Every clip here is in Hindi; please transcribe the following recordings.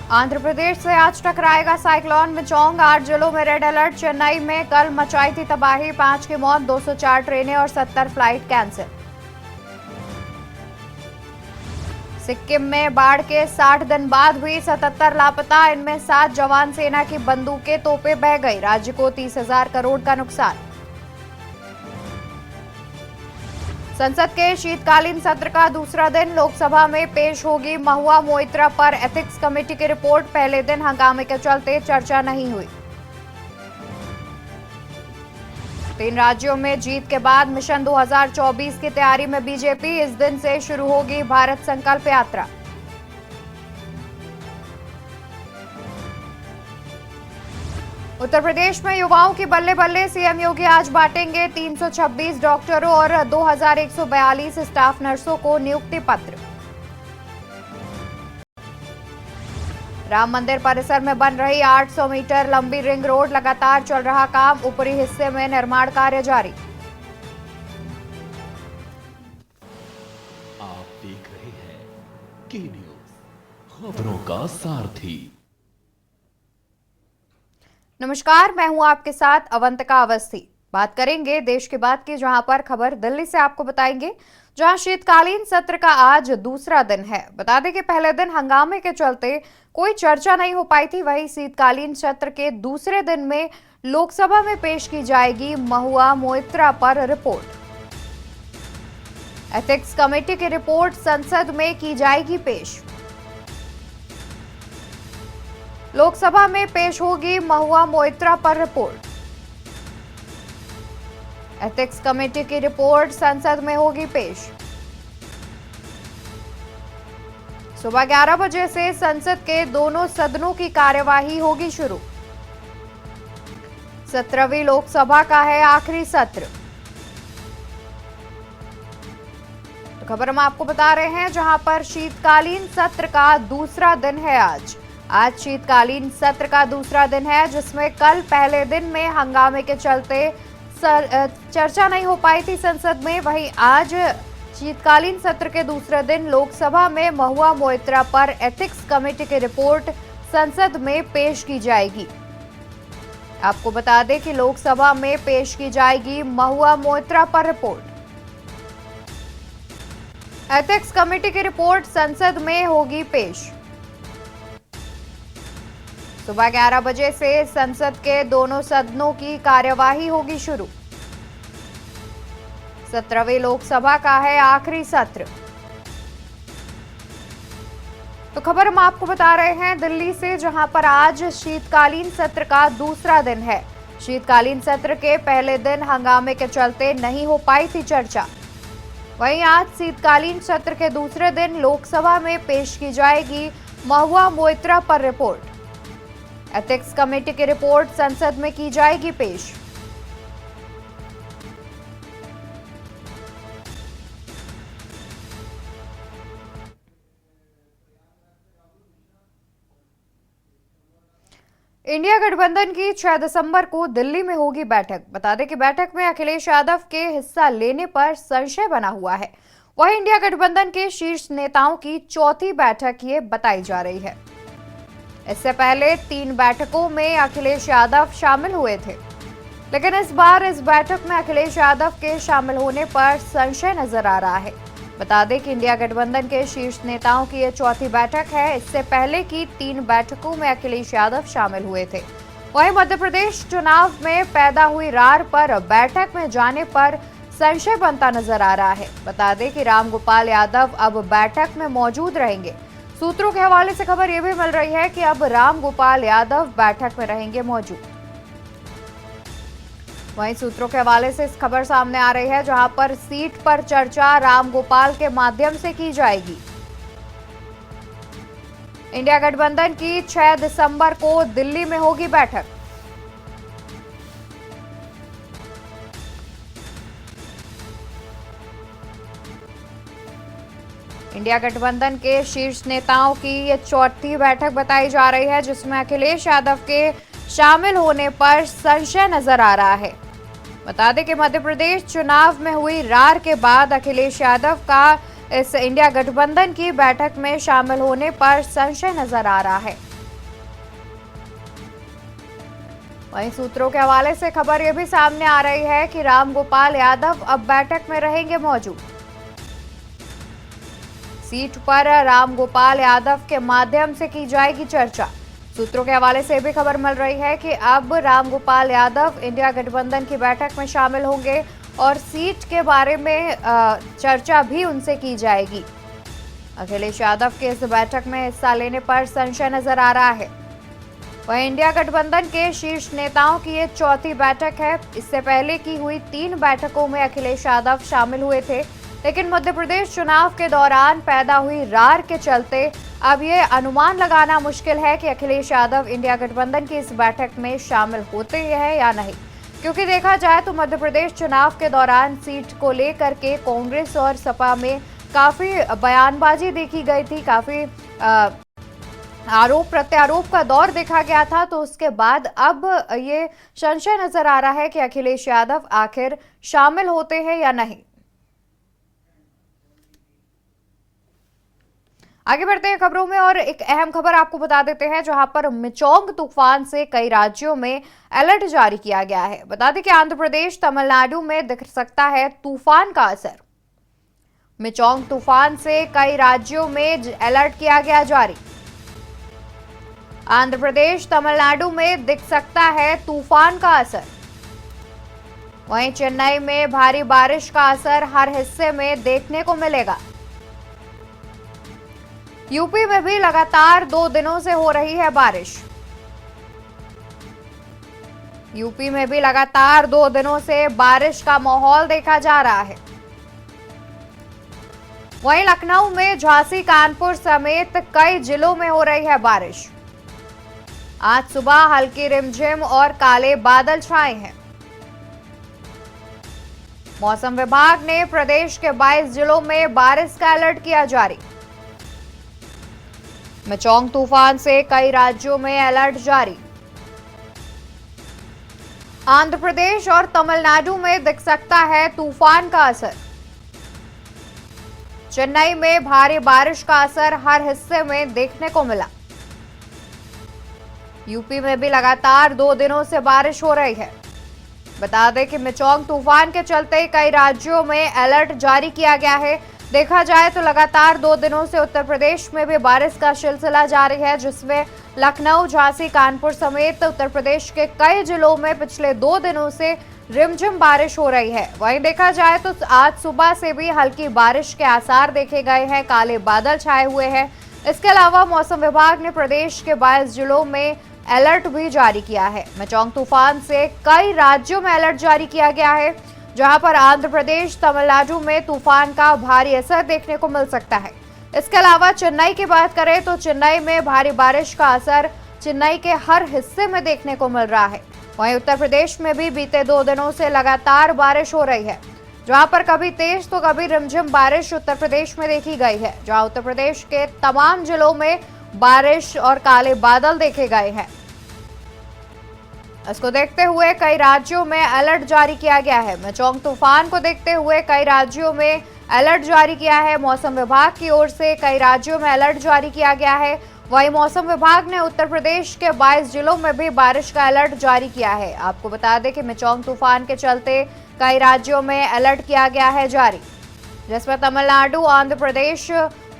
आंध्र प्रदेश से आज टकराएगा साइक्लोन मिचोंग। 8 जिलों में रेड अलर्ट। चेन्नई में कल मचाई थी तबाही, 5 की मौत, 204 ट्रेनें और 70 फ्लाइट कैंसिल। सिक्किम में बाढ़ के 60 दिन बाद हुई 77 लापता, इनमें 7 जवान सेना की बंदूकें तोपें बह गई। राज्य को 30,000 करोड़ का नुकसान। संसद के शीतकालीन सत्र का दूसरा दिन लोकसभा में पेश होगी महुआ मोइत्रा पर एथिक्स कमेटी की रिपोर्ट। पहले दिन हंगामे के चलते चर्चा नहीं हुई। 3 राज्यों में जीत के बाद मिशन 2024 की तैयारी में बीजेपी। इस दिन से शुरू होगी भारत संकल्प यात्रा। उत्तर प्रदेश में युवाओं की बल्ले बल्ले। सीएम योगी आज बांटेंगे 326 डॉक्टरों और 2142 स्टाफ नर्सों को नियुक्ति पत्र। राम मंदिर परिसर में बन रही 800 मीटर लंबी रिंग रोड, लगातार चल रहा काम। ऊपरी हिस्से में निर्माण कार्य जारी। आप देख रहे हैं के न्यूज, खबरों का सारथी। नमस्कार, मैं हूं आपके साथ अवंतिका अवस्थी। बात करेंगे देश की बात की, जहां पर खबर दिल्ली से आपको बताएंगे, जहां शीतकालीन सत्र का आज दूसरा दिन है। बता दें कि पहले दिन हंगामे के चलते कोई चर्चा नहीं हो पाई थी। वहीं शीतकालीन सत्र के दूसरे दिन में लोकसभा में पेश की जाएगी महुआ मोइत्रा पर रिपोर्ट। एथिक्स कमेटी की रिपोर्ट संसद में की जाएगी पेश। लोकसभा में पेश होगी महुआ मोइत्रा पर रिपोर्ट। एथिक्स कमेटी की रिपोर्ट संसद में होगी पेश। सुबह 11 बजे से संसद के दोनों सदनों की कार्यवाही होगी शुरू। 17वीं लोकसभा का है आखिरी सत्र। तो खबर हम आपको बता रहे हैं, जहां पर शीतकालीन सत्र का दूसरा दिन है आज शीतकालीन सत्र का दूसरा दिन है, जिसमें कल पहले दिन में हंगामे के चलते चर्चा नहीं हो पाई थी संसद में। वहीं आज शीतकालीन सत्र के दूसरे दिन लोकसभा में महुआ मोइत्रा पर एथिक्स कमेटी की रिपोर्ट संसद में पेश की जाएगी। आपको बता दें कि लोकसभा में पेश की जाएगी महुआ मोइत्रा पर रिपोर्ट। एथिक्स कमेटी की रिपोर्ट संसद में होगी पेश। सुबह 11 बजे से संसद के दोनों सदनों की कार्यवाही होगी शुरू। 17वीं लोकसभा का है आखिरी सत्र। तो खबर हम आपको बता रहे हैं दिल्ली से, जहां पर आज शीतकालीन सत्र का दूसरा दिन है। शीतकालीन सत्र के पहले दिन हंगामे के चलते नहीं हो पाई थी चर्चा। वहीं आज शीतकालीन सत्र के दूसरे दिन लोकसभा में पेश की जाएगी महुआ मोइत्रा पर रिपोर्ट। एथिक्स कमेटी की रिपोर्ट संसद में की जाएगी पेश। इंडिया गठबंधन की 6 दिसंबर को दिल्ली में होगी बैठक। बता दें कि बैठक में अखिलेश यादव के हिस्सा लेने पर संशय बना हुआ है। वहीं इंडिया गठबंधन के शीर्ष नेताओं की चौथी बैठक ये बताई जा रही है। इससे पहले 3 बैठकों में अखिलेश यादव शामिल हुए थे, लेकिन इस बार इस बैठक में अखिलेश यादव के शामिल होने पर संशय नजर आ रहा है। बता दें कि इंडिया गठबंधन के शीर्ष नेताओं की यह चौथी बैठक है। इससे पहले की 3 बैठकों में अखिलेश यादव शामिल हुए थे। वहीं मध्य प्रदेश चुनाव में पैदा हुई रार पर बैठक में जाने पर संशय बनता नजर आ रहा है। बता दें कि रामगोपाल यादव अब बैठक में मौजूद रहेंगे। सूत्रों के हवाले से खबर यह भी मिल रही है कि अब रामगोपाल यादव बैठक में रहेंगे मौजूद। वहीं सूत्रों के हवाले से इस खबर सामने आ रही है, जहां पर सीट पर चर्चा रामगोपाल के माध्यम से की जाएगी। इंडिया गठबंधन की 6 दिसंबर को दिल्ली में होगी बैठक। इंडिया गठबंधन के शीर्ष नेताओं की ये चौथी बैठक बताई जा रही है, जिसमें अखिलेश यादव के शामिल होने पर संशय नजर आ रहा है। बता दें कि मध्य प्रदेश चुनाव में हुई रार के बाद अखिलेश यादव का इस इंडिया गठबंधन की बैठक में शामिल होने पर संशय नजर आ रहा है। वहीं सूत्रों के हवाले से खबर यह भी सामने आ रही है कि रामगोपाल यादव अब बैठक में रहेंगे मौजूद। सीट पर रामगोपाल यादव के माध्यम से की जाएगी चर्चा। सूत्रों के हवाले से भी खबर मिल रही है कि अब रामगोपाल यादव इंडिया गठबंधन की बैठक में शामिल होंगे और सीट के बारे में चर्चा भी उनसे की जाएगी। अखिलेश यादव के इस बैठक में हिस्सा लेने पर संशय नजर आ रहा है। वहीं इंडिया गठबंधन के शीर्ष नेताओं की ये चौथी बैठक है। इससे पहले की हुई 3 बैठकों में अखिलेश यादव शामिल हुए थे, लेकिन मध्य प्रदेश चुनाव के दौरान पैदा हुई रार के चलते अब ये अनुमान लगाना मुश्किल है कि अखिलेश यादव इंडिया गठबंधन की इस बैठक में शामिल होते हैं या नहीं, क्योंकि देखा जाए तो मध्य प्रदेश चुनाव के दौरान सीट को लेकर के कांग्रेस और सपा में काफी बयानबाजी देखी गई थी, काफी आरोप प्रत्यारोप का दौर देखा गया था। तो उसके बाद अब ये संशय नजर आ रहा है कि अखिलेश यादव आखिर शामिल होते हैं या नहीं। आगे बढ़ते हैं खबरों में और एक अहम खबर आपको बता देते हैं, जहां पर मिचोंग तूफान से कई राज्यों में अलर्ट जारी किया गया है। बता दें कि आंध्र प्रदेश, तमिलनाडु में दिख सकता है तूफान का असर। मिचोंग तूफान से कई राज्यों में अलर्ट किया गया जारी। आंध्र प्रदेश, तमिलनाडु में दिख सकता है तूफान का असर। वहीं चेन्नई में भारी बारिश का असर हर हिस्से में देखने को मिलेगा। यूपी में भी लगातार 2 दिनों से हो रही है बारिश। यूपी में भी लगातार 2 दिनों से बारिश का माहौल देखा जा रहा है। वहीं लखनऊ में झांसी, कानपुर समेत कई जिलों में हो रही है बारिश। आज सुबह हल्की रिमझिम और काले बादल छाए हैं। मौसम विभाग ने प्रदेश के 22 जिलों में बारिश का अलर्ट किया जारी। मिचोंग तूफान से कई राज्यों में अलर्ट जारी। आंध्र प्रदेश और तमिलनाडु में दिख सकता है तूफान का असर। चेन्नई में भारी बारिश का असर हर हिस्से में देखने को मिला। यूपी में भी लगातार 2 दिनों से बारिश हो रही है। बता दें कि मिचोंग तूफान के चलते कई राज्यों में अलर्ट जारी किया गया है। देखा जाए तो लगातार 2 दिनों से उत्तर प्रदेश में भी बारिश का सिलसिला जारी है, जिसमें लखनऊ, झांसी, कानपुर समेत उत्तर प्रदेश के कई जिलों में पिछले 2 दिनों से रिमझिम बारिश हो रही है। वहीं देखा जाए तो आज सुबह से भी हल्की बारिश के आसार देखे गए हैं, काले बादल छाए हुए हैं। इसके अलावा मौसम विभाग ने प्रदेश के 22 जिलों में अलर्ट भी जारी किया है। मिचोंग तूफान से कई राज्यों में अलर्ट जारी किया गया है, जहां पर आंध्र प्रदेश, तमिलनाडु में तूफान का भारी असर देखने को मिल सकता है। इसके अलावा चेन्नई की बात करें तो चेन्नई में भारी बारिश का असर चेन्नई के हर हिस्से में देखने को मिल रहा है। वहीं उत्तर प्रदेश में भी बीते 2 दिनों से लगातार बारिश हो रही है, जहां पर कभी तेज तो कभी रिमझिम बारिश उत्तर प्रदेश में देखी गई है, जहां उत्तर प्रदेश के तमाम जिलों में बारिश और काले बादल देखे गए हैं। इसको देखते हुए कई राज्यों में अलर्ट जारी किया गया है। मिचोंग तूफान को देखते हुए कई राज्यों में अलर्ट जारी किया है। मौसम विभाग की ओर से कई राज्यों में अलर्ट जारी किया गया है। वहीं मौसम विभाग ने उत्तर प्रदेश के 22 जिलों में भी बारिश का अलर्ट जारी किया है। आपको बता दें कि मिचोंग तूफान के चलते कई राज्यों में अलर्ट किया गया है जारी, जिसमें तमिलनाडु, आंध्र प्रदेश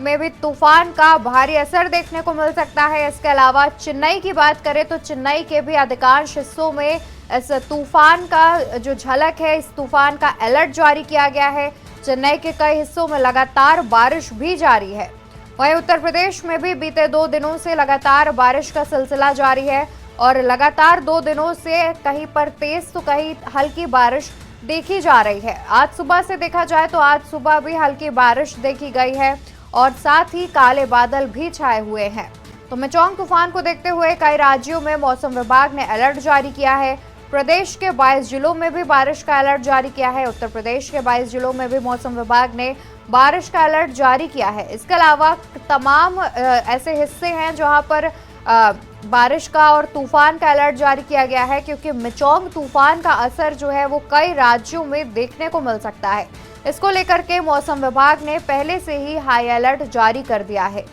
में भी तूफान का भारी असर देखने को मिल सकता है। इसके अलावा चेन्नई की बात करें तो चेन्नई के भी अधिकांश हिस्सों में इस तूफान का जो झलक है, इस तूफान का अलर्ट जारी किया गया है। चेन्नई के कई हिस्सों में लगातार बारिश भी जारी है। वहीं उत्तर प्रदेश में भी बीते 2 दिनों से लगातार बारिश का सिलसिला जारी है और लगातार 2 दिनों से कहीं पर तेज तो कहीं हल्की बारिश देखी जा रही है। आज सुबह से देखा जाए तो आज सुबह भी हल्की बारिश देखी गई है और साथ ही काले बादल भी छाए हुए हैं। तो मिचोंग तूफान को देखते हुए कई राज्यों में मौसम विभाग ने अलर्ट जारी किया है। प्रदेश के 22 जिलों में भी बारिश का अलर्ट जारी किया है। उत्तर प्रदेश के 22 जिलों में भी मौसम विभाग ने बारिश का अलर्ट जारी किया है। इसके अलावा तमाम ऐसे हिस्से हैं जहां पर बारिश का और तूफान का अलर्ट जारी किया गया है, क्योंकि मिचोंग तूफान का असर जो है वो कई राज्यों में देखने को मिल सकता है। इसको लेकर के मौसम विभाग ने पहले से ही हाई अलर्ट जारी कर दिया है।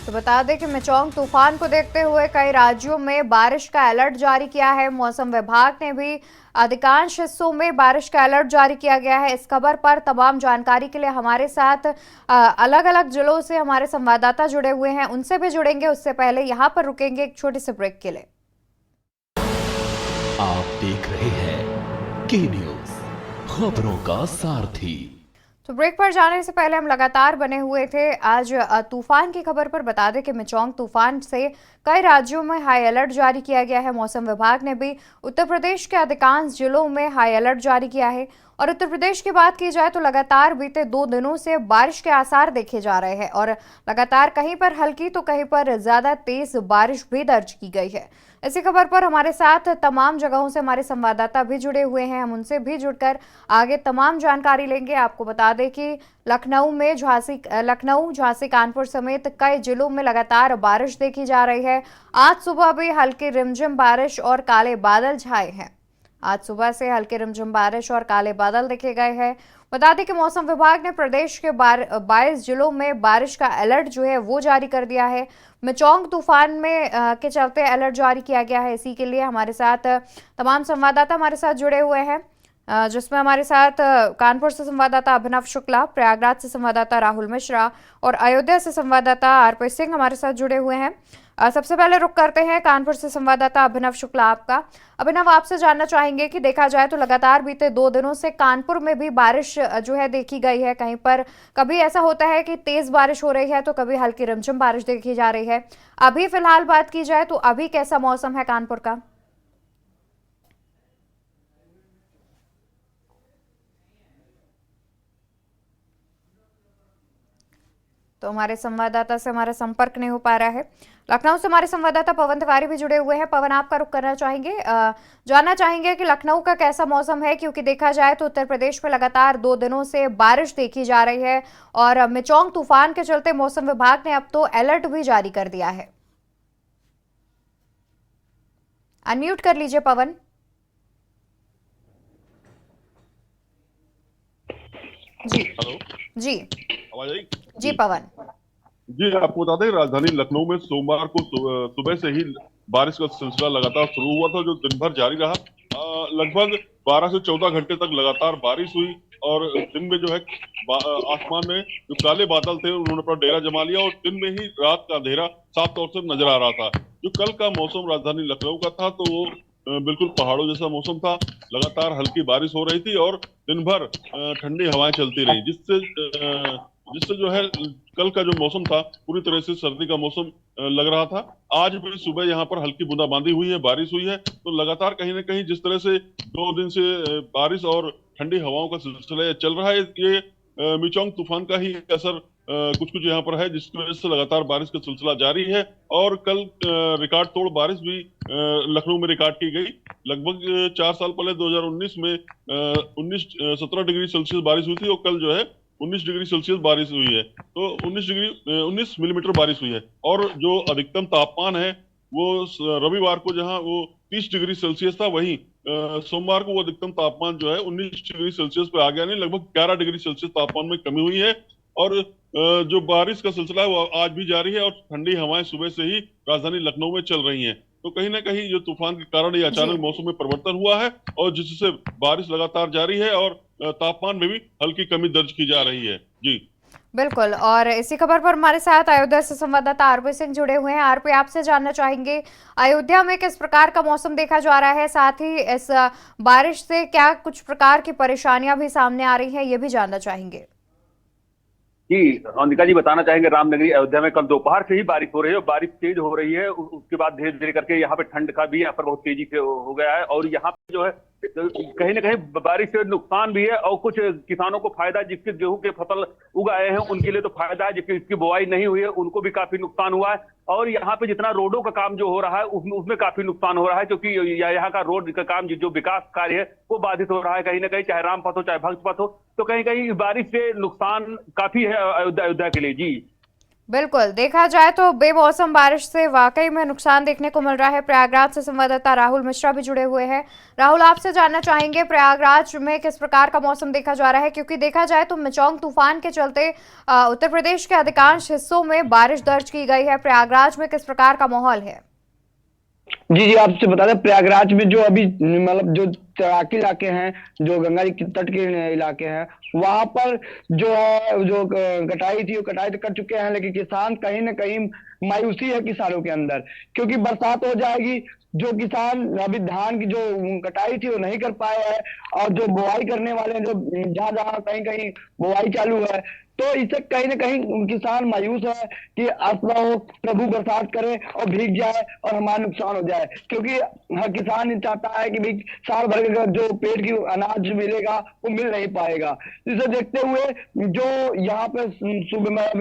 तो बता दें कि मिचोंग तूफान को देखते हुए कई राज्यों में बारिश का अलर्ट जारी किया है। मौसम विभाग ने भी अधिकांश हिस्सों में बारिश का अलर्ट जारी किया गया है। इस खबर पर तमाम जानकारी के लिए हमारे साथ अलग अलग जिलों से हमारे संवाददाता जुड़े हुए हैं, उनसे भी जुड़ेंगे। उससे पहले यहाँ पर रुकेंगे एक छोटे से ब्रेक के लिए। आप देख रहे हैं के न्यूज, खबरों का सारथी। तो ब्रेक पर जाने से पहले हम लगातार बने हुए थे आज तूफान की खबर पर। बता दें कि मिचोंग तूफान से कई राज्यों में हाई अलर्ट जारी किया गया है। मौसम विभाग ने भी उत्तर प्रदेश के अधिकांश जिलों में हाई अलर्ट जारी किया है। और उत्तर प्रदेश की बात की जाए तो लगातार बीते 2 दिनों से बारिश के आसार देखे जा रहे हैं और लगातार कहीं पर हल्की तो कहीं पर ज्यादा तेज बारिश भी दर्ज की गई है। इसी खबर पर हमारे साथ तमाम जगहों से हमारे संवाददाता भी जुड़े हुए हैं, हम उनसे भी जुड़कर आगे तमाम जानकारी लेंगे। आपको बता दें कि लखनऊ, झांसी, कानपुर समेत कई जिलों में लगातार बारिश देखी जा रही है। आज सुबह भी हल्की रिमझिम बारिश और काले बादल छाए हैं। आज सुबह से हल्के रिमझिम बारिश और काले बादल देखे गए हैं। बता दें कि मौसम विभाग ने प्रदेश के 22 जिलों में बारिश का अलर्ट जो है वो जारी कर दिया है। मिचोंग तूफान में के चलते अलर्ट जारी किया गया है। इसी के लिए हमारे साथ तमाम संवाददाता हमारे साथ जुड़े हुए हैं, जिसमें हमारे साथ कानपुर से संवाददाता अभिनव शुक्ला, प्रयागराज से संवाददाता राहुल मिश्रा और अयोध्या से संवाददाता आरपी सिंह हमारे साथ जुड़े हुए हैं। सबसे पहले रुक करते हैं कानपुर से संवाददाता अभिनव शुक्ला आपका। अभिनव, आपसे जानना चाहेंगे कि देखा जाए तो लगातार बीते 2 दिनों से कानपुर में भी बारिश जो है देखी गई है। कहीं पर कभी ऐसा होता है कि तेज बारिश हो रही है तो कभी हल्की रिमझिम बारिश देखी जा रही है। अभी फिलहाल बात की जाए तो अभी कैसा मौसम है कानपुर का? तो हमारे संवाददाता से हमारा संपर्क नहीं हो पा रहा है। लखनऊ से हमारे संवाददाता पवन तिवारी भी जुड़े हुए हैं। पवन, आपका रुख करना चाहेंगे, जानना चाहेंगे कि लखनऊ का कैसा मौसम है, क्योंकि देखा जाए तो उत्तर प्रदेश में लगातार 2 दिनों से बारिश देखी जा रही है और मिचोंग तूफान के चलते मौसम विभाग ने अब तो अलर्ट भी जारी कर दिया है। अनम्यूट कर लीजिए पवन। जी हेलो जी आवाज आई? जी पवन जी, आपको बता दें राजधानी लखनऊ में सोमवार को सुबह से ही बारिश का सिलसिला लगातार शुरू हुआ था, जो दिन भर जारी रहा। लगभग 12 से 14 घंटे तक लगातार बारिश हुई और दिन में जो है आसमान में जो काले बादल थे उन्होंने अपना डेरा जमा लिया और दिन में ही रात का अंधेरा साफ तौर से नजर आ रहा था। जो कल का मौसम राजधानी लखनऊ का था तो वो बिल्कुल पहाड़ों जैसा मौसम था। लगातार हल्की बारिश हो रही थी और दिन भर ठंडी हवाएं चलती रही, जिससे जो है कल का जो मौसम था पूरी तरह से सर्दी का मौसम लग रहा था। आज भी सुबह यहाँ पर हल्की बूंदाबांदी हुई है, बारिश हुई है। तो लगातार कहीं ना कहीं जिस तरह से 2 दिन से बारिश और ठंडी हवाओं का सिलसिला चल रहा है, ये मिचोंग तूफान का ही असर कुछ कुछ यहाँ पर है, जिसकी वजह से लगातार बारिश का सिलसिला जारी है। और कल रिकॉर्ड तोड़ बारिश भी लखनऊ में रिकॉर्ड की गई। लगभग 4 साल पहले 2019 में 17 डिग्री सेल्सियस बारिश हुई थी और कल जो है 19 डिग्री सेल्सियस बारिश हुई है। तो 19 मिलीमीटर बारिश हुई है। और जो अधिकतम तापमान है वो रविवार को जहां वो 30 डिग्री सेल्सियस था, वहीं सोमवार को वो अधिकतम तापमान जो है 19 डिग्री सेल्सियस पे आ गया। नहीं, लगभग 11 डिग्री सेल्सियस तापमान में कमी हुई है। और जो बारिश का सिलसिला है वो आज भी जारी है और ठंडी हवाएं सुबह से ही राजधानी लखनऊ में चल रही हैं। तो कहीं ना कहीं जो तूफान के कारण ये अचानक मौसम में परिवर्तन हुआ है और जिससे बारिश लगातार जारी है और तापमान में भी हल्की कमी दर्ज की जा रही है। जी बिल्कुल। और इसी खबर पर हमारे साथ अयोध्या से संवाददाता आरपी सिंह जुड़े हुए हैं। आरपी, आपसे जानना चाहेंगे अयोध्या में किस प्रकार का मौसम देखा जा रहा है, साथ ही इस बारिश से क्या कुछ प्रकार की परेशानियां भी सामने आ रही हैं, ये भी जानना चाहेंगे। जी अनिका जी, बताना चाहेंगे रामनगरी अयोध्या में कल दोपहर से ही बारिश हो रही है। बारिश तेज हो रही है, उसके बाद धीरे धीरे करके यहाँ पे ठंड का भी यहाँ पर बहुत तेजी से हो गया है। और यहाँ पे जो है कहीं ना कहीं बारिश से नुकसान भी है और कुछ किसानों को फायदा, जिसके गेहूं के फसल उगाए हैं उनके लिए तो फायदा है, जिसकी बुआई नहीं हुई है उनको भी काफी नुकसान हुआ है। और यहाँ पे जितना रोडों का काम जो हो रहा है उसमें काफी नुकसान हो रहा है, क्योंकि यहाँ का रोड का काम जो विकास कार्य है वो बाधित हो रहा है कहीं ना कहीं, चाहे रामपथ हो चाहे भक्त पथ हो। तो कहीं कहीं बारिश से नुकसान काफी है अयोध्या के लिए। जी बिल्कुल, देखा जाए तो बेमौसम बारिश से वाकई में नुकसान देखने को मिल रहा है। प्रयागराज से संवाददाता राहुल मिश्रा भी जुड़े हुए हैं। राहुल, आपसे जानना चाहेंगे प्रयागराज में किस प्रकार का मौसम देखा जा रहा है, क्योंकि देखा जाए तो मिचौंग तूफान के चलते उत्तर प्रदेश के अधिकांश हिस्सों में बारिश दर्ज की गई है। प्रयागराज में किस प्रकार का माहौल है? जी जी, आपसे बता दें प्रयागराज में जो अभी मतलब जो तैराकी इलाके हैं, जो गंगा जी के तट के इलाके हैं, वहां पर जो है जो कटाई थी वो कटाई तो कर चुके हैं, लेकिन किसान कहीं ना कहीं मायूसी है किसानों के अंदर, क्योंकि बरसात हो जाएगी। जो किसान अभी धान की जो कटाई थी वो नहीं कर पाए हैं, और जो बुआई करने वाले हैं, जो जहां जहां कहीं कहीं बुआई चालू है, तो इससे कहीं ना कहीं किसान मायूस है कि अल्लाह हो प्रभु बरसात करे और भीग जाए और हमारा नुकसान हो जाए, क्योंकि हर किसान चाहता है कि भाई साल भर का जो पेट की अनाज मिलेगा वो मिल नहीं पाएगा। इसे देखते हुए जो यहाँ पे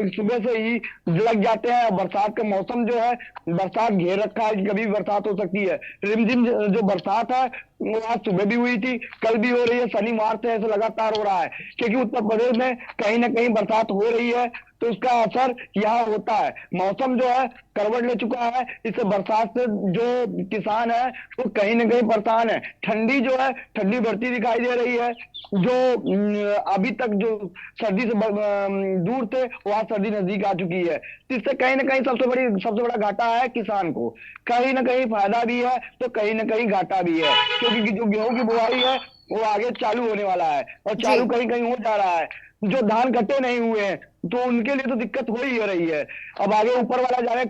सुबह से ही लग जाते हैं। बरसात का मौसम जो है, बरसात घेर रखा है कि कभी भी बरसात हो सकती है। रिमझिम जो बरसात है वो आज सुबह भी हुई थी, कल भी हो रही है, शनिवार से ऐसे लगातार हो रहा है, क्योंकि उत्तर प्रदेश में कहीं ना कहीं बरसात हो रही है, तो उसका असर यहाँ होता है। मौसम जो है करवट ले चुका है, इससे बरसात से जो किसान है वो कहीं ना कहीं परेशान है। ठंडी जो है, ठंडी बढ़ती दिखाई दे रही है। जो अभी तक जो सर्दी से दूर थे वहां सर्दी नजदीक आ चुकी है। इससे कहीं ना कहीं सबसे बड़ा घाटा है किसान को। कहीं ना कहीं फायदा भी है तो कहीं ना कहीं घाटा भी है, क्योंकि जो गेहूं की बुआई है वो आगे चालू होने वाला है, और चालू कहीं कहीं हो जा रहा है। जो धान कटे नहीं हुए हैं तो उनके लिए तो दिक्कत हो ही रही है। अब आगे ऊपर वाला जाने,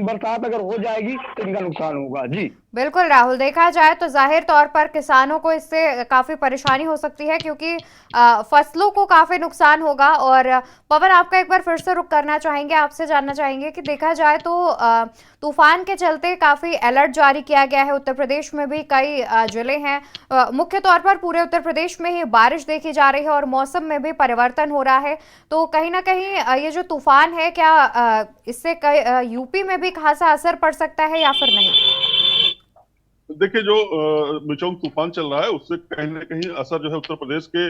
बरसात अगर हो जाएगी तो इनका नुकसान होगा। जी बिल्कुल राहुल, देखा जाए तो जाहिर तौर पर किसानों को इससे काफी परेशानी हो सकती है, क्योंकि फसलों को काफी नुकसान होगा। और पवन, आपका एक बार फिर से रुक करना चाहेंगे, आपसे जानना चाहेंगे कि देखा जाए तो तूफान के चलते काफी अलर्ट जारी किया गया है। उत्तर प्रदेश में भी कई जिले हैं, मुख्य तौर पर पूरे उत्तर प्रदेश में ही बारिश देखी जा रही है और मौसम में भी परिवर्तन हो रहा है। तो कहीं ना कहीं ये जो तूफान है, क्या इससे यूपी में भी खासा असर पड़ सकता है या फिर नहीं? देखिए, जो मिचौंग तूफान चल रहा है उससे कहीं ना कहीं असर जो है उत्तर प्रदेश के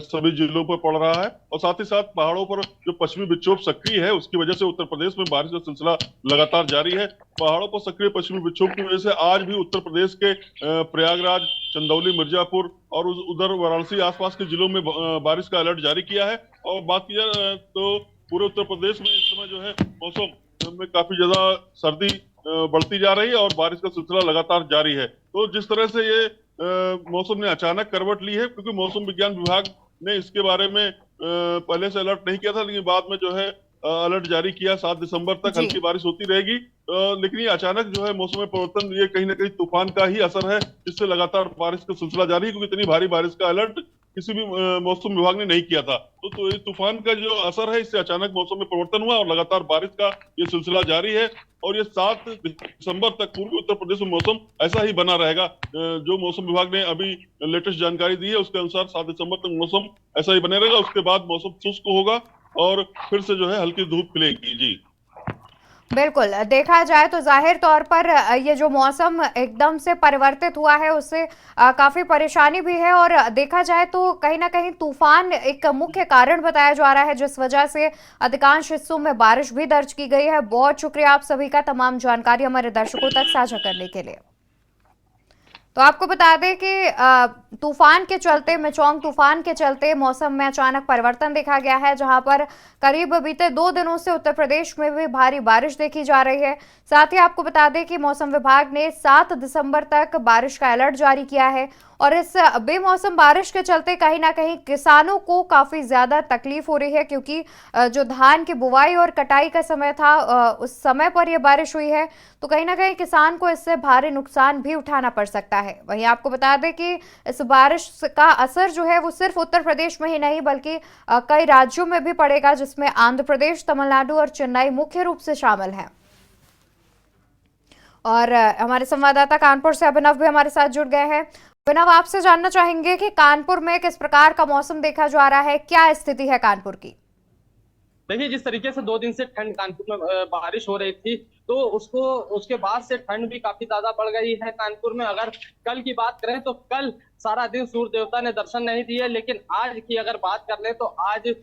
सभी जिलों पर पड़ रहा है, और साथ ही साथ पहाड़ों पर जो पश्चिमी विक्षोभ सक्रिय है उसकी वजह से उत्तर प्रदेश में बारिश का सिलसिला लगातार जारी है। पहाड़ों पर सक्रिय पश्चिमी विक्षोभ की वजह से आज भी उत्तर प्रदेश के प्रयागराज, चंदौली, मिर्जापुर और उधर वाराणसी आसपास के जिलों में बारिश का अलर्ट जारी किया है। और बात की जाए तो पूरे उत्तर प्रदेश में इस समय जो है मौसम में काफी ज्यादा सर्दी बढ़ती जा रही है और बारिश का सिलसिला लगातार जारी है। तो जिस तरह से ये मौसम ने अचानक करवट ली है, क्योंकि मौसम विज्ञान विभाग ने इसके बारे में पहले से अलर्ट नहीं किया था, लेकिन बाद में जो है अलर्ट जारी किया 7 दिसंबर तक हल्की बारिश होती रहेगी। लेकिन ये अचानक जो है मौसम में परिवर्तन, ये कहीं ना कहीं तूफान का ही असर है, जिससे लगातार बारिश का सिलसिला जारी है, क्योंकि इतनी भारी बारिश का अलर्ट किसी भी मौसम विभाग ने नहीं किया था। तो ये तूफान का जो असर है, इससे अचानक मौसम में परिवर्तन हुआ और लगातार बारिश का ये सिलसिला जारी है। और ये 7 दिसंबर तक पूर्वी उत्तर प्रदेश में मौसम ऐसा ही बना रहेगा। जो मौसम विभाग ने अभी लेटेस्ट जानकारी दी है उसके अनुसार 7 दिसंबर तक मौसम ऐसा ही बने रहेगा। उसके बाद मौसम शुष्क होगा और फिर से जो है हल्की धूप खिलेगी। जी बिल्कुल, देखा जाए तो जाहिर तौर पर ये जो मौसम एकदम से परिवर्तित हुआ है उससे काफी परेशानी भी है, और देखा जाए तो कहीं ना कहीं तूफान एक मुख्य कारण बताया जा रहा है जिस वजह से अधिकांश हिस्सों में बारिश भी दर्ज की गई है। बहुत शुक्रिया आप सभी का तमाम जानकारी हमारे दर्शकों तक साझा करने के लिए। तो आपको बता दें कि तूफान के चलते, मिचौंग तूफान के चलते मौसम में अचानक परिवर्तन देखा गया है, जहां पर करीब बीते 2 दिनों से उत्तर प्रदेश में भी भारी बारिश देखी जा रही है। साथ ही आपको बता दें कि मौसम विभाग ने 7 दिसंबर तक बारिश का अलर्ट जारी किया है, और इस बेमौसम बारिश के चलते कहीं ना कहीं किसानों को काफी ज्यादा तकलीफ हो रही है, क्योंकि जो धान की बुवाई और कटाई का समय था उस समय पर यह बारिश हुई है। तो कहीं ना कहीं किसान को इससे भारी नुकसान भी उठाना पड़ सकता है। वहीं आपको बता दें कि इस बारिश का असर जो है वो सिर्फ उत्तर प्रदेश में ही नहीं बल्कि कई राज्यों में भी पड़ेगा, जिसमें आंध्र प्रदेश, तमिलनाडु और चेन्नई मुख्य रूप से शामिल है। और हमारे संवाददाता कानपुर से अभिनव भी हमारे साथ जुड़ गए हैं। अभिनव, आपसे जानना चाहेंगे कि कानपुर में किस प्रकार का मौसम देखा जा रहा है, क्या स्थिति है कानपुर की? देखिए, जिस तरीके से 2 दिन से ठंड कानपुर में बारिश हो रही थी, तो उसके बाद से ठंड भी काफी ज्यादा बढ़ गई है कानपुर में। अगर कल की बात करें तो कल सारा दिन सूर्य देवता ने दर्शन नहीं दिए, लेकिन आज की अगर बात कर ले तो आज